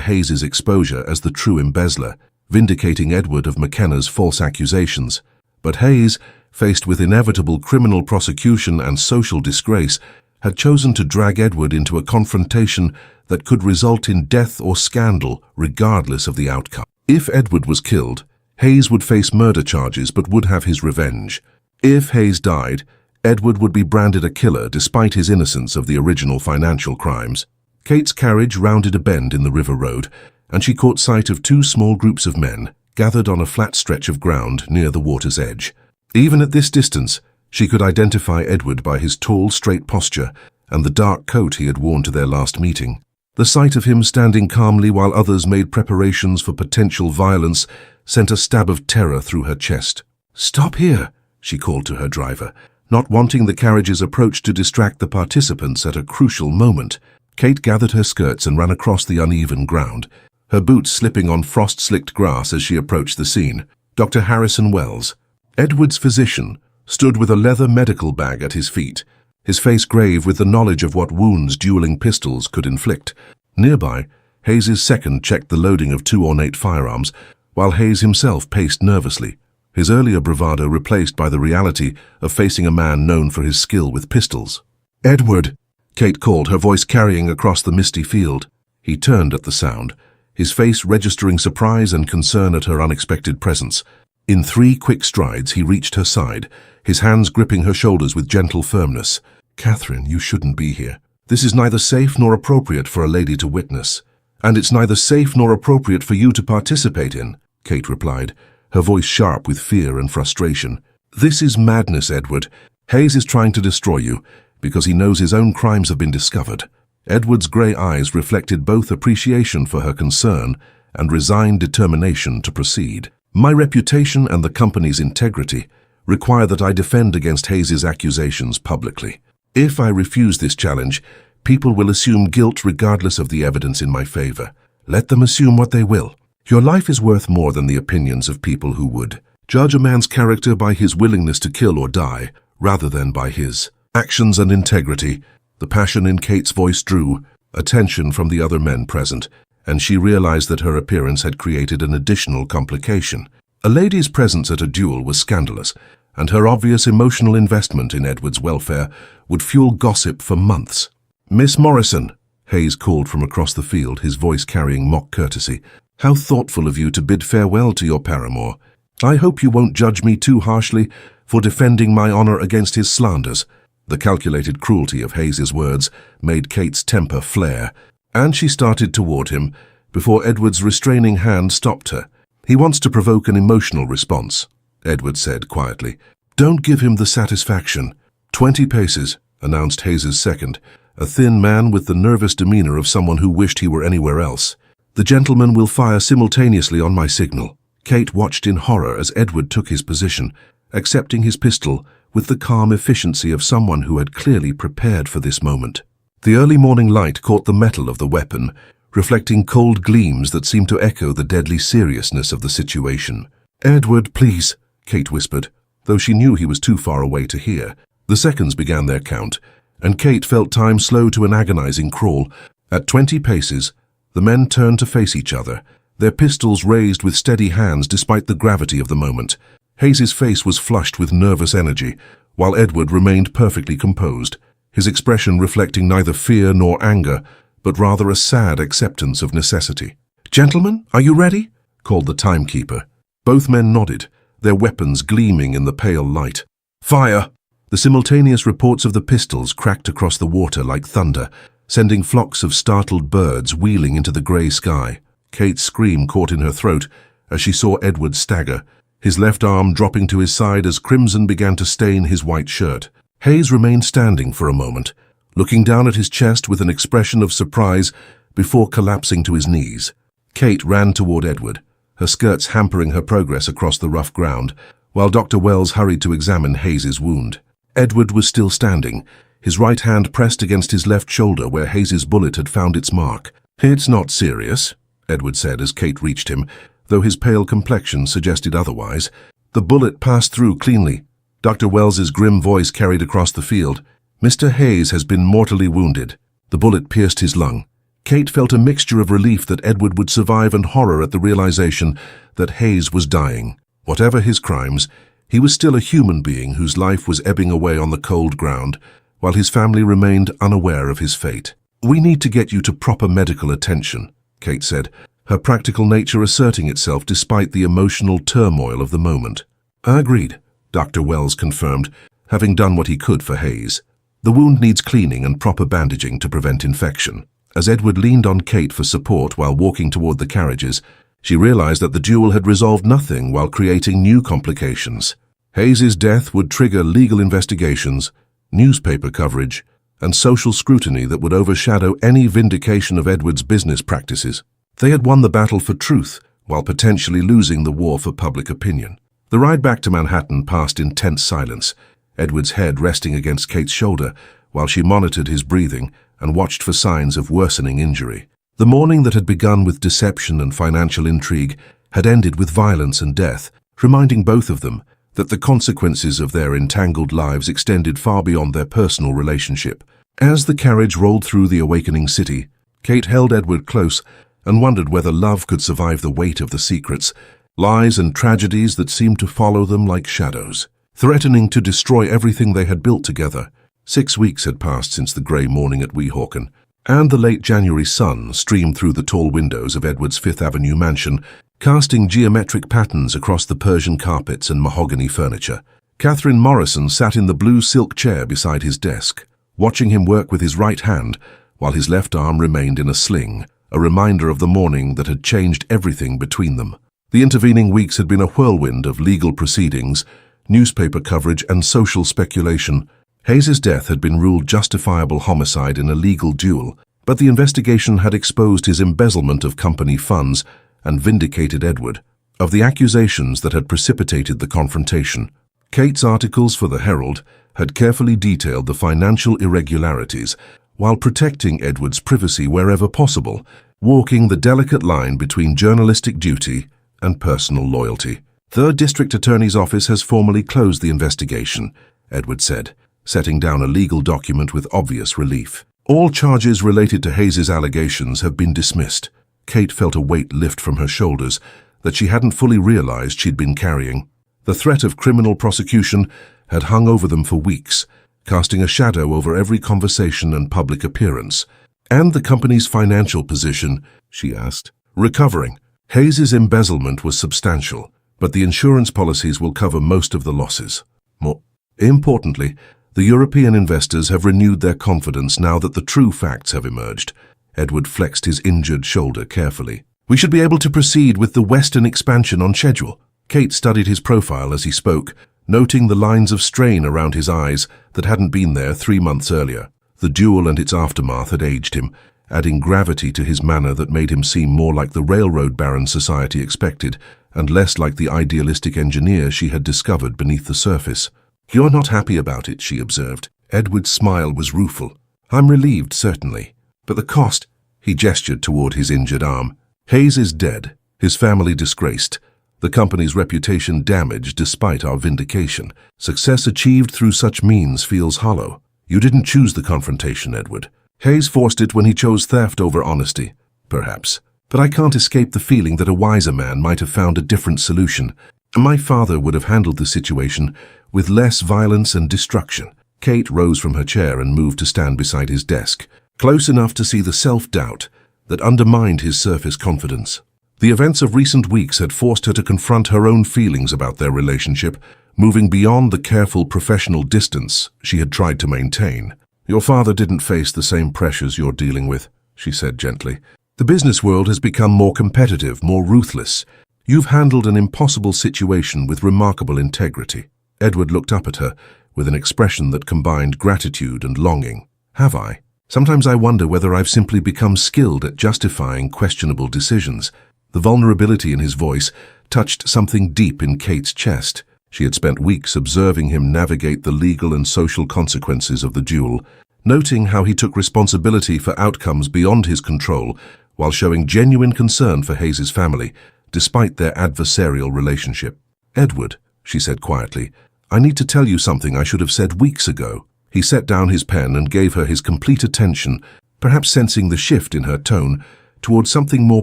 Hayes's exposure as the true embezzler, vindicating Edward of McKenna's false accusations. But Hayes, faced with inevitable criminal prosecution and social disgrace, had chosen to drag Edward into a confrontation that could result in death or scandal regardless of the outcome. If Edward was killed, Hayes would face murder charges but would have his revenge. If Hayes died, Edward would be branded a killer despite his innocence of the original financial crimes. Kate's carriage rounded a bend in the river road, and she caught sight of two small groups of men gathered on a flat stretch of ground near the water's edge. Even at this distance, she could identify Edward by his tall, straight posture and the dark coat he had worn to their last meeting. The sight of him standing calmly while others made preparations for potential violence sent a stab of terror through her chest. "Stop here," she called to her driver, not wanting the carriage's approach to distract the participants at a crucial moment. Kate gathered her skirts and ran across the uneven ground, her boots slipping on frost-slicked grass as she approached the scene. Dr. Harrison Wells, Edward's physician, stood with a leather medical bag at his feet, his face grave with the knowledge of what wounds dueling pistols could inflict. Nearby, Hayes's second checked the loading of two ornate firearms, while Hayes himself paced nervously, his earlier bravado replaced by the reality of facing a man known for his skill with pistols. "Edward!" Kate called, her voice carrying across the misty field. He turned at the sound, his face registering surprise and concern at her unexpected presence. In 3 quick strides, he reached her side, his hands gripping her shoulders with gentle firmness. "Catherine, you shouldn't be here. This is neither safe nor appropriate for a lady to witness. And it's neither safe nor appropriate for you to participate in," Kate replied, her voice sharp with fear and frustration. "This is madness, Edward. Hayes is trying to destroy you, because he knows his own crimes have been discovered." Edward's grey eyes reflected both appreciation for her concern and resigned determination to proceed. "My reputation and the company's integrity require that I defend against Hayes's accusations publicly. If I refuse this challenge, people will assume guilt regardless of the evidence in my favor. Let them assume what they will. Your life is worth more than the opinions of people who would judge a man's character by his willingness to kill or die, rather than by his actions and integrity." The passion in Kate's voice drew attention from the other men present, and she realized that her appearance had created an additional complication. A lady's presence at a duel was scandalous, and her obvious emotional investment in Edward's welfare would fuel gossip for months. "Miss Morrison," Hayes called from across the field, his voice carrying mock courtesy, "how thoughtful of you to bid farewell to your paramour. I hope you won't judge me too harshly for defending my honor against his slanders." The calculated cruelty of Hayes's words made Kate's temper flare, and she started toward him before Edward's restraining hand stopped her. "He wants to provoke an emotional response," Edward said quietly. "Don't give him the satisfaction." 20 paces, announced Hayes's second, a thin man with the nervous demeanor of someone who wished he were anywhere else. "The gentleman will fire simultaneously on my signal." Kate watched in horror as Edward took his position, accepting his pistol with the calm efficiency of someone who had clearly prepared for this moment. The early morning light caught the metal of the weapon, reflecting cold gleams that seemed to echo the deadly seriousness of the situation. "Edward, please," Kate whispered, though she knew he was too far away to hear. The seconds began their count, and Kate felt time slow to an agonizing crawl. At 20 paces, the men turned to face each other, their pistols raised with steady hands despite the gravity of the moment. Hayes's face was flushed with nervous energy, while Edward remained perfectly composed, his expression reflecting neither fear nor anger, but rather a sad acceptance of necessity. "Gentlemen, are you ready?" called the timekeeper. Both men nodded, their weapons gleaming in the pale light. "Fire!" The simultaneous reports of the pistols cracked across the water like thunder, sending flocks of startled birds wheeling into the grey sky. Kate's scream caught in her throat as she saw Edward stagger, his left arm dropping to his side as crimson began to stain his white shirt. Hayes remained standing for a moment, looking down at his chest with an expression of surprise before collapsing to his knees. Kate ran toward Edward, her skirts hampering her progress across the rough ground, while Dr. Wells hurried to examine Hayes's wound. Edward was still standing, his right hand pressed against his left shoulder where Hayes's bullet had found its mark. "It's not serious," Edward said as Kate reached him, though his pale complexion suggested otherwise. "The bullet passed through cleanly." Dr. Wells's grim voice carried across the field. "Mr. Hayes has been mortally wounded." The bullet pierced his lung. Kate felt a mixture of relief that Edward would survive and horror at the realization that Hayes was dying. Whatever his crimes, he was still a human being whose life was ebbing away on the cold ground, while his family remained unaware of his fate. "We need to get you to proper medical attention," Kate said, her practical nature asserting itself despite the emotional turmoil of the moment. "Agreed," Dr. Wells confirmed, having done what he could for Hayes. "The wound needs cleaning and proper bandaging to prevent infection." As Edward leaned on Kate for support while walking toward the carriages, she realized that the duel had resolved nothing while creating new complications. Hayes's death would trigger legal investigations, newspaper coverage, and social scrutiny that would overshadow any vindication of Edward's business practices. They had won the battle for truth while potentially losing the war for public opinion. The ride back to Manhattan passed in tense silence, Edward's head resting against Kate's shoulder while she monitored his breathing and watched for signs of worsening injury. The morning that had begun with deception and financial intrigue had ended with violence and death, reminding both of them that the consequences of their entangled lives extended far beyond their personal relationship. As the carriage rolled through the awakening city, Kate held Edward close and wondered whether love could survive the weight of the secrets, lies and tragedies that seemed to follow them like shadows, threatening to destroy everything they had built together. 6 weeks had passed since the grey morning at Weehawken, and the late January sun streamed through the tall windows of Edward's Fifth Avenue mansion, casting geometric patterns across the Persian carpets and mahogany furniture. Catherine Morrison sat in the blue silk chair beside his desk, watching him work with his right hand while his left arm remained in a sling, a reminder of the morning that had changed everything between them. The intervening weeks had been a whirlwind of legal proceedings, newspaper coverage, and social speculation. Hayes's death had been ruled justifiable homicide in a legal duel, but the investigation had exposed his embezzlement of company funds and vindicated Edward of the accusations that had precipitated the confrontation. Kate's articles for the Herald had carefully detailed the financial irregularities while protecting Edward's privacy wherever possible, walking the delicate line between journalistic duty and personal loyalty. "Third District Attorney's Office has formally closed the investigation," Edward said, setting down a legal document with obvious relief. "All charges related to Hayes's allegations have been dismissed." Kate felt a weight lift from her shoulders that she hadn't fully realized she'd been carrying. The threat of criminal prosecution had hung over them for weeks, casting a shadow over every conversation and public appearance. "And the company's financial position?" she asked. "Recovering. Hayes's embezzlement was substantial, but the insurance policies will cover most of the losses. More importantly, the European investors have renewed their confidence now that the true facts have emerged." Edward flexed his injured shoulder carefully. "We should be able to proceed with the Western expansion on schedule." Kate studied his profile as he spoke, noting the lines of strain around his eyes that hadn't been there 3 months earlier. The duel and its aftermath had aged him, adding gravity to his manner that made him seem more like the railroad baron society expected and less like the idealistic engineer she had discovered beneath the surface. "You're not happy about it," she observed. Edward's smile was rueful. "I'm relieved, certainly. But the cost," he gestured toward his injured arm. "Hayes is dead, his family disgraced, the company's reputation damaged despite our vindication. Success achieved through such means feels hollow." You didn't choose the confrontation, Edward. Hayes forced it when he chose theft over honesty, perhaps. But I can't escape the feeling that a wiser man might have found a different solution. My father would have handled the situation with less violence and destruction. Kate rose from her chair and moved to stand beside his desk, close enough to see the self-doubt that undermined his surface confidence. The events of recent weeks had forced her to confront her own feelings about their relationship, moving beyond the careful professional distance she had tried to maintain. Your father didn't face the same pressures you're dealing with, she said gently. The business world has become more competitive, more ruthless. You've handled an impossible situation with remarkable integrity. Edward looked up at her with an expression that combined gratitude and longing. Have I? Sometimes I wonder whether I've simply become skilled at justifying questionable decisions. The vulnerability in his voice touched something deep in Kate's chest. She had spent weeks observing him navigate the legal and social consequences of the duel, noting how he took responsibility for outcomes beyond his control while showing genuine concern for Hayes' family, despite their adversarial relationship. Edward, she said quietly, I need to tell you something I should have said weeks ago. He set down his pen and gave her his complete attention, perhaps sensing the shift in her tone towards something more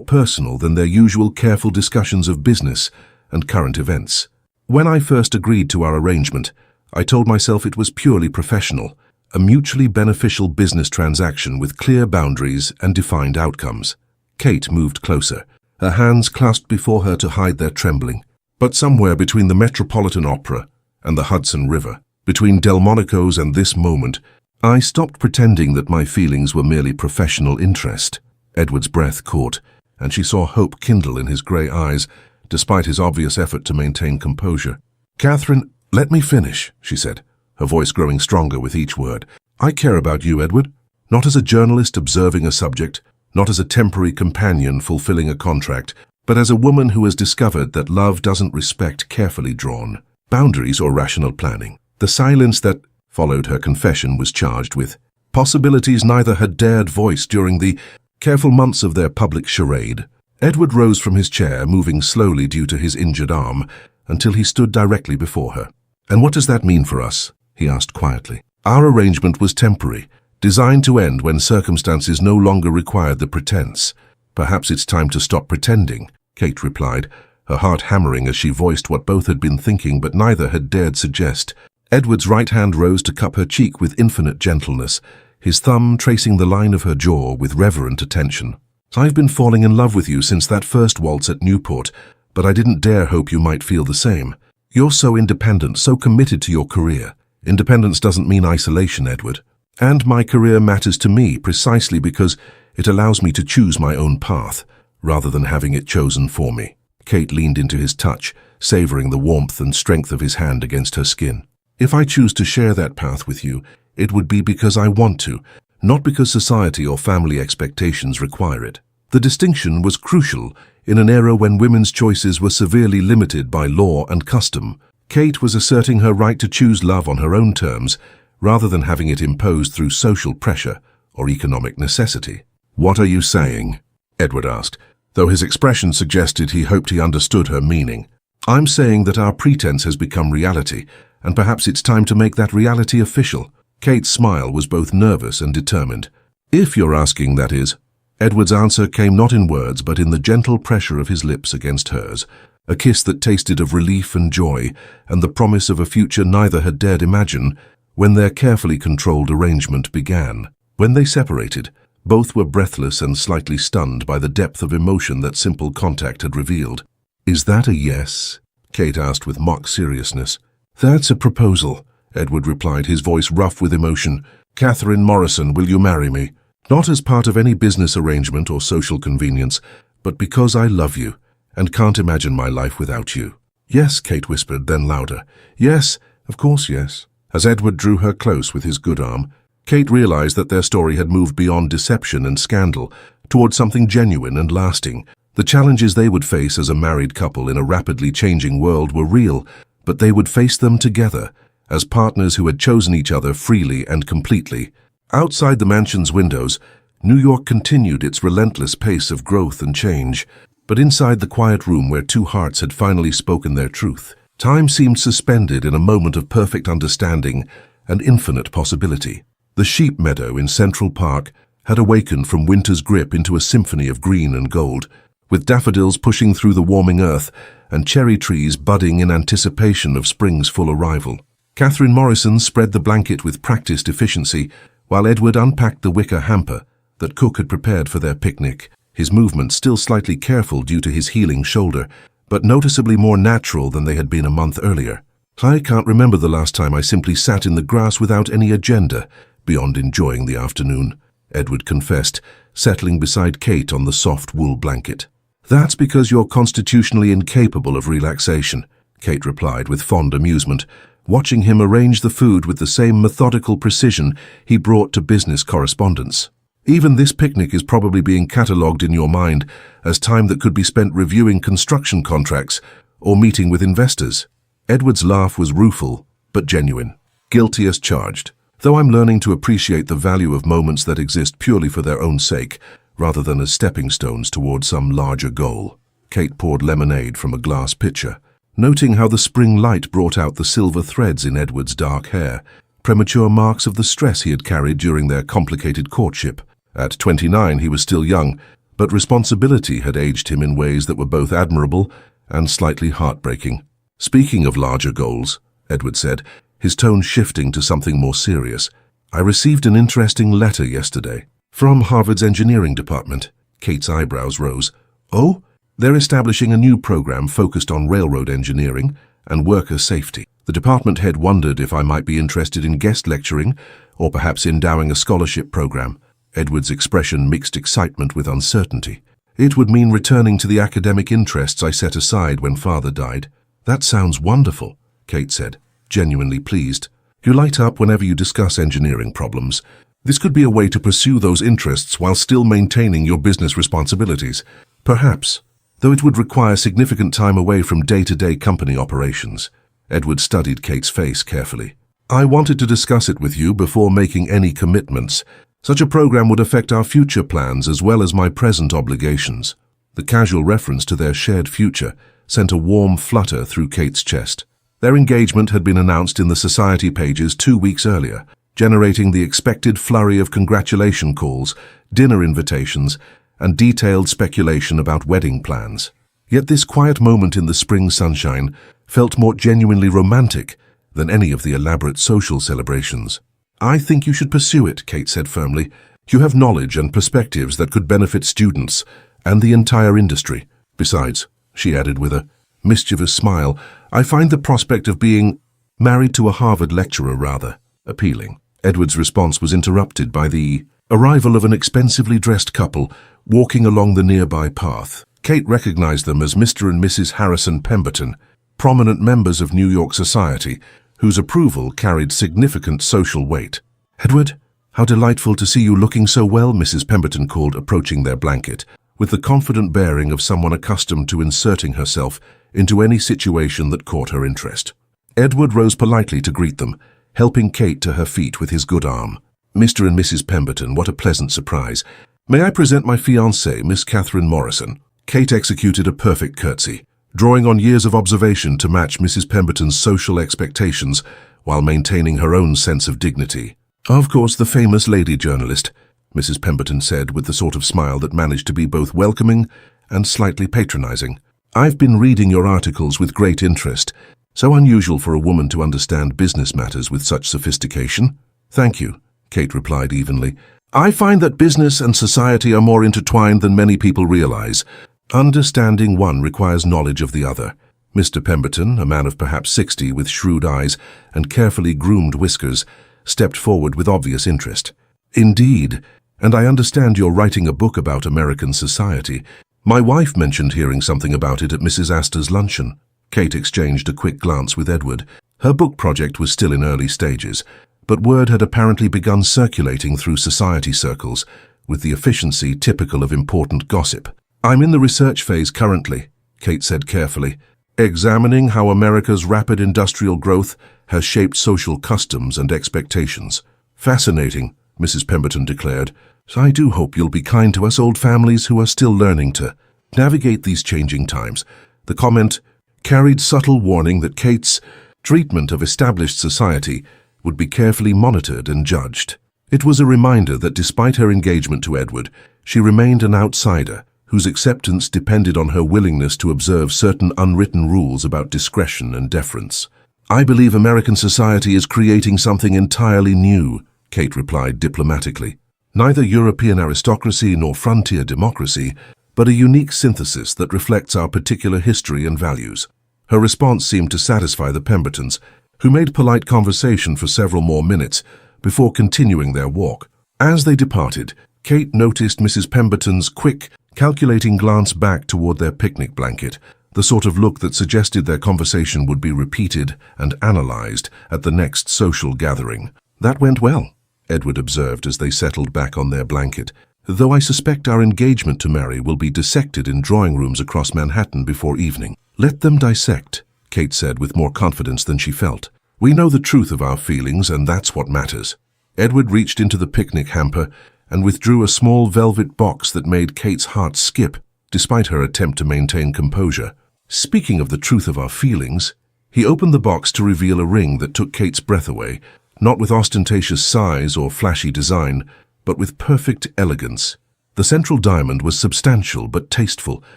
personal than their usual careful discussions of business and current events. When I first agreed to our arrangement, I told myself it was purely professional, a mutually beneficial business transaction with clear boundaries and defined outcomes. Kate moved closer, her hands clasped before her to hide their trembling. But somewhere between the Metropolitan Opera and the Hudson River, between Delmonico's and this moment, I stopped pretending that my feelings were merely professional interest. Edward's breath caught, and she saw hope kindle in his grey eyes, despite his obvious effort to maintain composure. Catherine, let me finish, she said, her voice growing stronger with each word. I care about you, Edward, not as a journalist observing a subject, not as a temporary companion fulfilling a contract, but as a woman who has discovered that love doesn't respect carefully drawn boundaries or rational planning. The silence that followed her confession was charged with possibilities neither had dared voice during the careful months of their public charade. Edward rose from his chair, moving slowly due to his injured arm, until he stood directly before her. And what does that mean for us? He asked quietly. Our arrangement was temporary, designed to end when circumstances no longer required the pretense. Perhaps it's time to stop pretending, Kate replied, her heart hammering as she voiced what both had been thinking but neither had dared suggest. Edward's right hand rose to cup her cheek with infinite gentleness, his thumb tracing the line of her jaw with reverent attention. I've been falling in love with you since that first waltz at Newport, but I didn't dare hope you might feel the same. You're so independent, so committed to your career. Independence doesn't mean isolation, Edward. And my career matters to me precisely because it allows me to choose my own path, rather than having it chosen for me. Kate leaned into his touch, savoring the warmth and strength of his hand against her skin. If I choose to share that path with you, it would be because I want to, not because society or family expectations require it. The distinction was crucial in an era when women's choices were severely limited by law and custom. Kate was asserting her right to choose love on her own terms, rather than having it imposed through social pressure or economic necessity. What are you saying? Edward asked, though his expression suggested he hoped he understood her meaning. I'm saying that our pretense has become reality, and perhaps it's time to make that reality official. Kate's smile was both nervous and determined. If you're asking, that is. Edward's answer came not in words but in the gentle pressure of his lips against hers, a kiss that tasted of relief and joy and the promise of a future neither had dared imagine when their carefully controlled arrangement began. When they separated, both were breathless and slightly stunned by the depth of emotion that simple contact had revealed. Is that a yes? Kate asked with mock seriousness. That's a proposal, Edward replied, his voice rough with emotion. Catherine Morrison, will you marry me? Not as part of any business arrangement or social convenience, but because I love you and can't imagine my life without you. Yes, Kate whispered, then louder. Yes, of course yes. As Edward drew her close with his good arm, Kate realized that their story had moved beyond deception and scandal toward something genuine and lasting. The challenges they would face as a married couple in a rapidly changing world were real, but they would face them together, as partners who had chosen each other freely and completely. Outside the mansion's windows, New York continued its relentless pace of growth and change, but inside the quiet room where two hearts had finally spoken their truth, time seemed suspended in a moment of perfect understanding and infinite possibility. The sheep meadow in Central Park had awakened from winter's grip into a symphony of green and gold, with daffodils pushing through the warming earth and cherry trees budding in anticipation of spring's full arrival. Catherine Morrison spread the blanket with practiced efficiency, while Edward unpacked the wicker hamper that Cook had prepared for their picnic, his movements still slightly careful due to his healing shoulder, but noticeably more natural than they had been a month earlier. "I can't remember the last time I simply sat in the grass without any agenda, beyond enjoying the afternoon," Edward confessed, settling beside Kate on the soft wool blanket. "That's because you're constitutionally incapable of relaxation," Kate replied with fond amusement, watching him arrange the food with the same methodical precision he brought to business correspondence. "Even this picnic is probably being catalogued in your mind as time that could be spent reviewing construction contracts or meeting with investors." Edward's laugh was rueful, but genuine. "Guilty as charged. Though I'm learning to appreciate the value of moments that exist purely for their own sake, rather than as stepping stones toward some larger goal." Kate poured lemonade from a glass pitcher, noting how the spring light brought out the silver threads in Edward's dark hair, premature marks of the stress he had carried during their complicated courtship. At 29 he was still young, but responsibility had aged him in ways that were both admirable and slightly heartbreaking. "Speaking of larger goals," Edward said, his tone shifting to something more serious, "I received an interesting letter yesterday." "From Harvard's engineering department?" Kate's eyebrows rose. "Oh? They're establishing a new program focused on railroad engineering and worker safety. The department head wondered if I might be interested in guest lecturing or perhaps endowing a scholarship program." Edward's expression mixed excitement with uncertainty. "It would mean returning to the academic interests I set aside when Father died." "That sounds wonderful," Kate said, genuinely pleased. "You light up whenever you discuss engineering problems. This could be a way to pursue those interests while still maintaining your business responsibilities. Perhaps, though it would require significant time away from day-to-day company operations." Edward studied Kate's face carefully. "I wanted to discuss it with you before making any commitments. Such a program would affect our future plans as well as my present obligations." The casual reference to their shared future sent a warm flutter through Kate's chest. Their engagement had been announced in the society pages 2 weeks earlier, generating the expected flurry of congratulation calls, dinner invitations, and detailed speculation about wedding plans. Yet this quiet moment in the spring sunshine felt more genuinely romantic than any of the elaborate social celebrations. "I think you should pursue it," Kate said firmly. "You have knowledge and perspectives that could benefit students and the entire industry. Besides," she added with a mischievous smile, "I find the prospect of being married to a Harvard lecturer rather appealing." Edward's response was interrupted by the arrival of an expensively dressed couple walking along the nearby path. Kate recognized them as Mr. and Mrs. Harrison Pemberton, prominent members of New York society, whose approval carried significant social weight. "Edward, how delightful to see you looking so well," Mrs. Pemberton called, approaching their blanket, with the confident bearing of someone accustomed to inserting herself into any situation that caught her interest. Edward rose politely to greet them, helping Kate to her feet with his good arm. "Mr. and Mrs. Pemberton, what a pleasant surprise. May I present my fiancée, Miss Catherine Morrison?" Kate executed a perfect curtsy, drawing on years of observation to match Mrs. Pemberton's social expectations while maintaining her own sense of dignity. "Of course, the famous lady journalist," Mrs. Pemberton said with the sort of smile that managed to be both welcoming and slightly patronizing. "I've been reading your articles with great interest. So unusual for a woman to understand business matters with such sophistication." "Thank you," Kate replied evenly. "I find that business and society are more intertwined than many people realize. Understanding one requires knowledge of the other." Mr. Pemberton, a man of perhaps 60 with shrewd eyes and carefully groomed whiskers, stepped forward with obvious interest. "Indeed, and I understand you're writing a book about American society. My wife mentioned hearing something about it at Mrs. Astor's luncheon." Kate exchanged a quick glance with Edward. Her book project was still in early stages, but word had apparently begun circulating through society circles, with the efficiency typical of important gossip. "I'm in the research phase currently," Kate said carefully, "examining how America's rapid industrial growth has shaped social customs and expectations." "Fascinating," Mrs. Pemberton declared. "So I do hope you'll be kind to us old families who are still learning to navigate these changing times." The comment carried subtle warning that Kate's treatment of established society would be carefully monitored and judged. It was a reminder that despite her engagement to Edward, she remained an outsider whose acceptance depended on her willingness to observe certain unwritten rules about discretion and deference. "I believe American society is creating something entirely new," Kate replied diplomatically. "Neither European aristocracy nor frontier democracy, but a unique synthesis that reflects our particular history and values." Her response seemed to satisfy the Pembertons, who made polite conversation for several more minutes before continuing their walk. As they departed, Kate noticed Mrs. Pemberton's quick, calculating glance back toward their picnic blanket, the sort of look that suggested their conversation would be repeated and analyzed at the next social gathering. "That went well," Edward observed as they settled back on their blanket, "though I suspect our engagement to Mary will be dissected in drawing rooms across Manhattan before evening." "Let them dissect," Kate said with more confidence than she felt. "We know the truth of our feelings, and that's what matters." Edward reached into the picnic hamper and withdrew a small velvet box that made Kate's heart skip, despite her attempt to maintain composure. "Speaking of the truth of our feelings," he opened the box to reveal a ring that took Kate's breath away, not with ostentatious size or flashy design, but with perfect elegance. The central diamond was substantial but tasteful,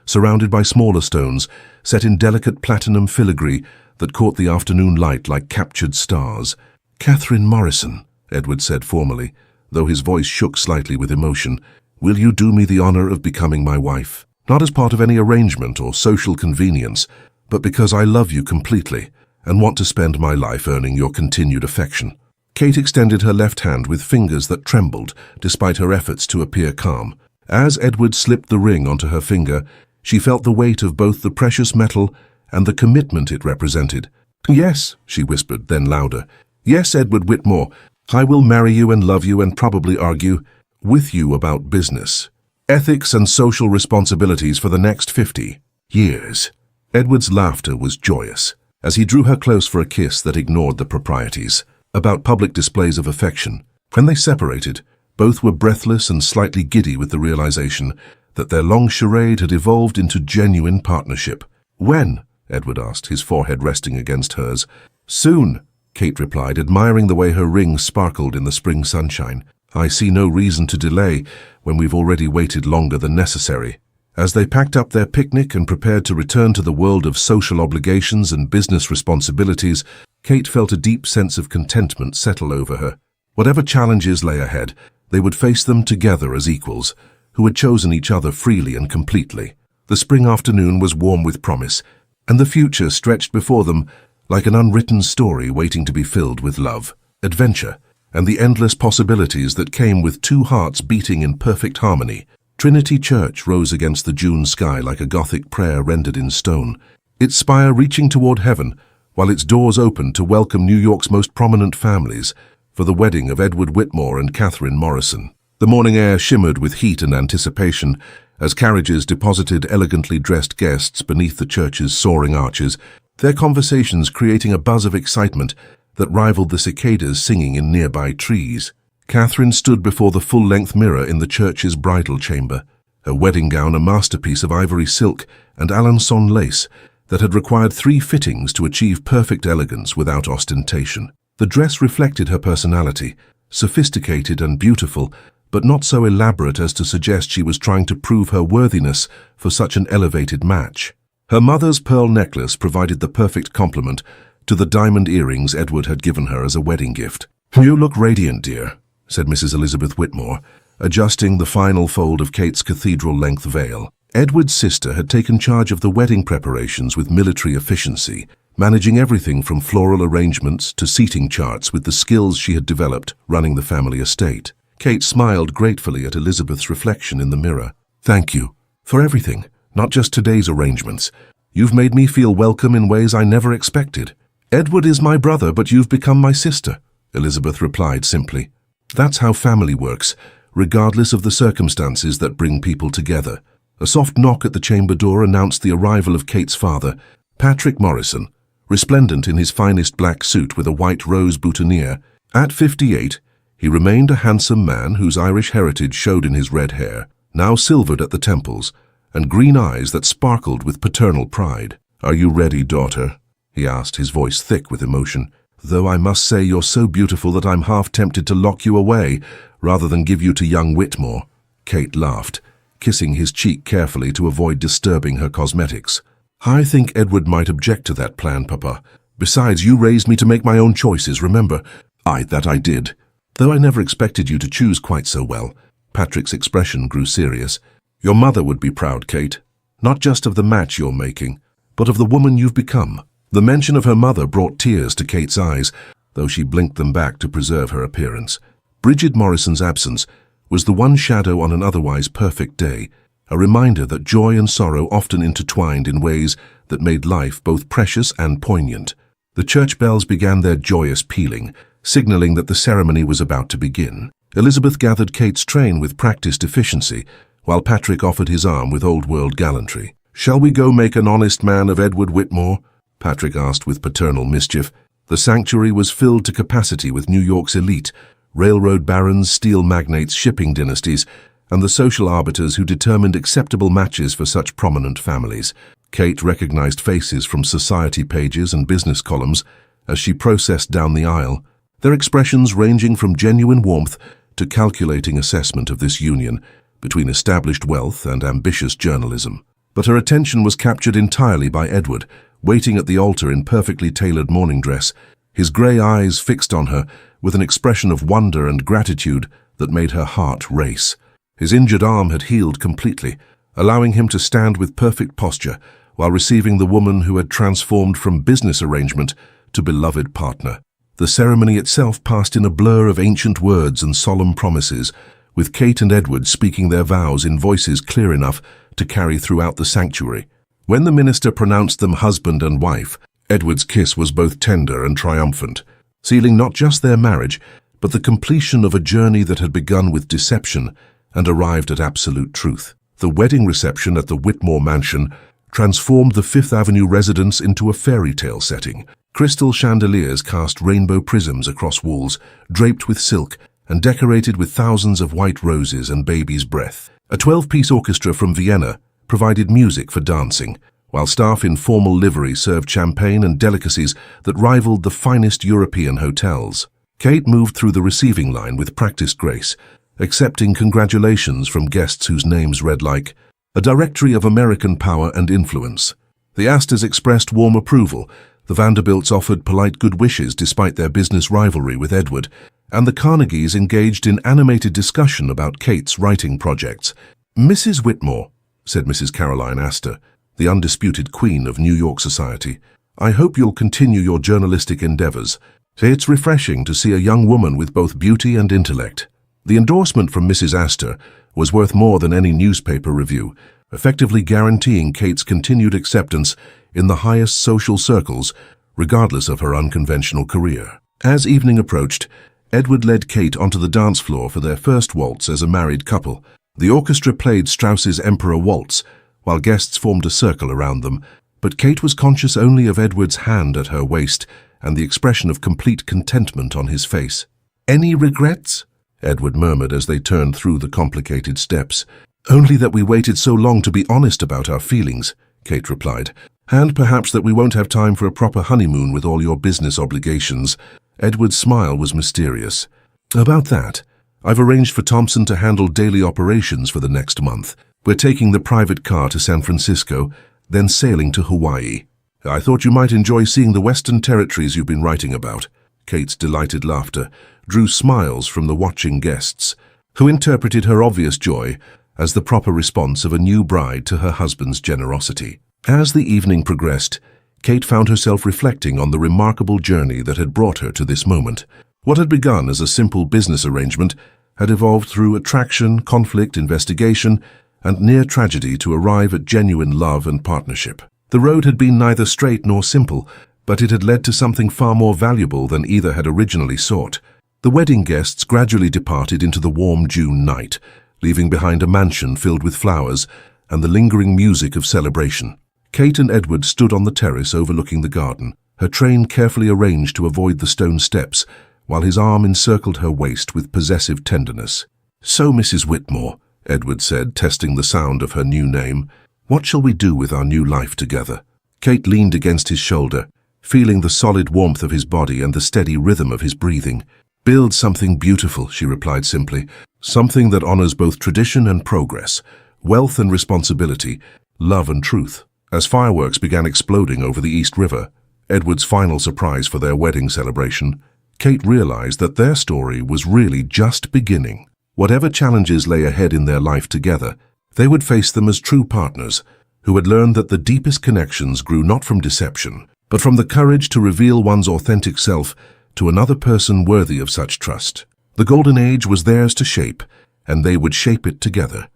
surrounded by smaller stones, set in delicate platinum filigree that caught the afternoon light like captured stars. "Catherine Morrison," Edward said formally, though his voice shook slightly with emotion, "will you do me the honor of becoming my wife? Not as part of any arrangement or social convenience, but because I love you completely and want to spend my life earning your continued affection." Kate extended her left hand with fingers that trembled despite her efforts to appear calm. As Edward slipped the ring onto her finger, she felt the weight of both the precious metal and the commitment it represented. "Yes," she whispered, then louder. "Yes, Edward Whitmore, I will marry you and love you and probably argue with you about business, ethics and social responsibilities for the next 50 years. Edward's laughter was joyous, as he drew her close for a kiss that ignored the proprieties about public displays of affection. When they separated, both were breathless and slightly giddy with the realization that their long charade had evolved into genuine partnership. "When?" Edward asked, his forehead resting against hers. "Soon," Kate replied, admiring the way her ring sparkled in the spring sunshine. "I see no reason to delay when we've already waited longer than necessary." As they packed up their picnic and prepared to return to the world of social obligations and business responsibilities, Kate felt a deep sense of contentment settle over her. Whatever challenges lay ahead, they would face them together as equals, who had chosen each other freely and completely. The spring afternoon was warm with promise, and the future stretched before them like an unwritten story waiting to be filled with love, adventure, and the endless possibilities that came with two hearts beating in perfect harmony. Trinity Church rose against the June sky like a Gothic prayer rendered in stone, its spire reaching toward heaven, while its doors opened to welcome New York's most prominent families for the wedding of Edward Whitmore and Catherine Morrison. The morning air shimmered with heat and anticipation as carriages deposited elegantly dressed guests beneath the church's soaring arches, their conversations creating a buzz of excitement that rivaled the cicadas singing in nearby trees. Catherine stood before the full-length mirror in the church's bridal chamber, her wedding gown a masterpiece of ivory silk and Alençon lace that had required 3 fittings to achieve perfect elegance without ostentation. The dress reflected her personality, sophisticated and beautiful, but not so elaborate as to suggest she was trying to prove her worthiness for such an elevated match. Her mother's pearl necklace provided the perfect complement to the diamond earrings Edward had given her as a wedding gift. "You look radiant, dear," said Mrs. Elizabeth Whitmore, adjusting the final fold of Kate's cathedral-length veil. Edward's sister had taken charge of the wedding preparations with military efficiency, managing everything from floral arrangements to seating charts with the skills she had developed running the family estate. Kate smiled gratefully at Elizabeth's reflection in the mirror. "Thank you for everything, not just today's arrangements. You've made me feel welcome in ways I never expected." "Edward is my brother, but you've become my sister," Elizabeth replied simply. "That's how family works, regardless of the circumstances that bring people together." A soft knock at the chamber door announced the arrival of Kate's father, Patrick Morrison, resplendent in his finest black suit with a white rose boutonniere. At 58, he remained a handsome man whose Irish heritage showed in his red hair, now silvered at the temples, and green eyes that sparkled with paternal pride. "Are you ready, daughter?" he asked, his voice thick with emotion. though I must say you're so beautiful that I'm half tempted to lock you away rather than give you to young Whitmore." Kate laughed, kissing his cheek carefully to avoid disturbing her cosmetics. "I think Edward might object to that plan, Papa. Besides, you raised me to make my own choices, remember?" That I did. Though I never expected you to choose quite so well." Patrick's expression grew serious. "Your mother would be proud, Kate. Not just of the match you're making, but of the woman you've become." The mention of her mother brought tears to Kate's eyes, though she blinked them back to preserve her appearance. Bridget Morrison's absence was the one shadow on an otherwise perfect day, a reminder that joy and sorrow often intertwined in ways that made life both precious and poignant. The church bells began their joyous pealing, signaling that the ceremony was about to begin. Elizabeth gathered Kate's train with practiced efficiency, while Patrick offered his arm with old-world gallantry. "Shall we go make an honest man of Edward Whitmore?" Patrick asked with paternal mischief. The sanctuary was filled to capacity with New York's elite, railroad barons, steel magnates, shipping dynasties, and the social arbiters who determined acceptable matches for such prominent families. Kate recognized faces from society pages and business columns as she processed down the aisle, their expressions ranging from genuine warmth to calculating assessment of this union between established wealth and ambitious journalism. But her attention was captured entirely by Edward, waiting at the altar in perfectly tailored morning dress, his grey eyes fixed on her with an expression of wonder and gratitude that made her heart race. His injured arm had healed completely, allowing him to stand with perfect posture while receiving the woman who had transformed from business arrangement to beloved partner. The ceremony itself passed in a blur of ancient words and solemn promises, with Kate and Edward speaking their vows in voices clear enough to carry throughout the sanctuary. When the minister pronounced them husband and wife, Edward's kiss was both tender and triumphant, sealing not just their marriage, but the completion of a journey that had begun with deception and arrived at absolute truth. The wedding reception at the Whitmore mansion transformed the Fifth Avenue residence into a fairy tale setting. Crystal chandeliers cast rainbow prisms across walls, draped with silk and decorated with thousands of white roses and baby's breath. A 12-piece orchestra from Vienna provided music for dancing, while staff in formal livery served champagne and delicacies that rivaled the finest European hotels. Kate moved through the receiving line with practiced grace, accepting congratulations from guests whose names read like a directory of American power and influence. The Astors expressed warm approval, the Vanderbilts offered polite good wishes despite their business rivalry with Edward, and the Carnegies engaged in animated discussion about Kate's writing projects. "Mrs. Whitmore," said Mrs. Caroline Astor, the undisputed queen of New York society, "I hope you'll continue your journalistic endeavors. It's refreshing to see a young woman with both beauty and intellect." The endorsement from Mrs. Astor was worth more than any newspaper review, effectively guaranteeing Kate's continued acceptance in the highest social circles, regardless of her unconventional career. As evening approached, Edward led Kate onto the dance floor for their first waltz as a married couple. The orchestra played Strauss's Emperor Waltz, while guests formed a circle around them, but Kate was conscious only of Edward's hand at her waist and the expression of complete contentment on his face. "Any regrets?" Edward murmured as they turned through the complicated steps. "Only that we waited so long to be honest about our feelings," Kate replied, "and perhaps that we won't have time for a proper honeymoon with all your business obligations." Edward's smile was mysterious. "About that, I've arranged for Thompson to handle daily operations for the next month. We're taking the private car to San Francisco, then sailing to Hawaii. I thought you might enjoy seeing the Western territories you've been writing about." Kate's delighted laughter drew smiles from the watching guests, who interpreted her obvious joy as the proper response of a new bride to her husband's generosity. As the evening progressed, Kate found herself reflecting on the remarkable journey that had brought her to this moment. What had begun as a simple business arrangement had evolved through attraction, conflict, investigation, and near tragedy to arrive at genuine love and partnership. The road had been neither straight nor simple, but it had led to something far more valuable than either had originally sought. The wedding guests gradually departed into the warm June night, leaving behind a mansion filled with flowers and the lingering music of celebration. Kate and Edward stood on the terrace overlooking the garden, her train carefully arranged to avoid the stone steps, while his arm encircled her waist with possessive tenderness. "So, Mrs. Whitmore," Edward said, testing the sound of her new name, "what shall we do with our new life together?" Kate leaned against his shoulder, feeling the solid warmth of his body and the steady rhythm of his breathing. "Build something beautiful," she replied simply, "something that honors both tradition and progress, wealth and responsibility, love and truth." As fireworks began exploding over the East River, Edward's final surprise for their wedding celebration, Kate realized that their story was really just beginning. Whatever challenges lay ahead in their life together, they would face them as true partners who had learned that the deepest connections grew not from deception, but from the courage to reveal one's authentic self to another person worthy of such trust. The golden age was theirs to shape, and they would shape it together.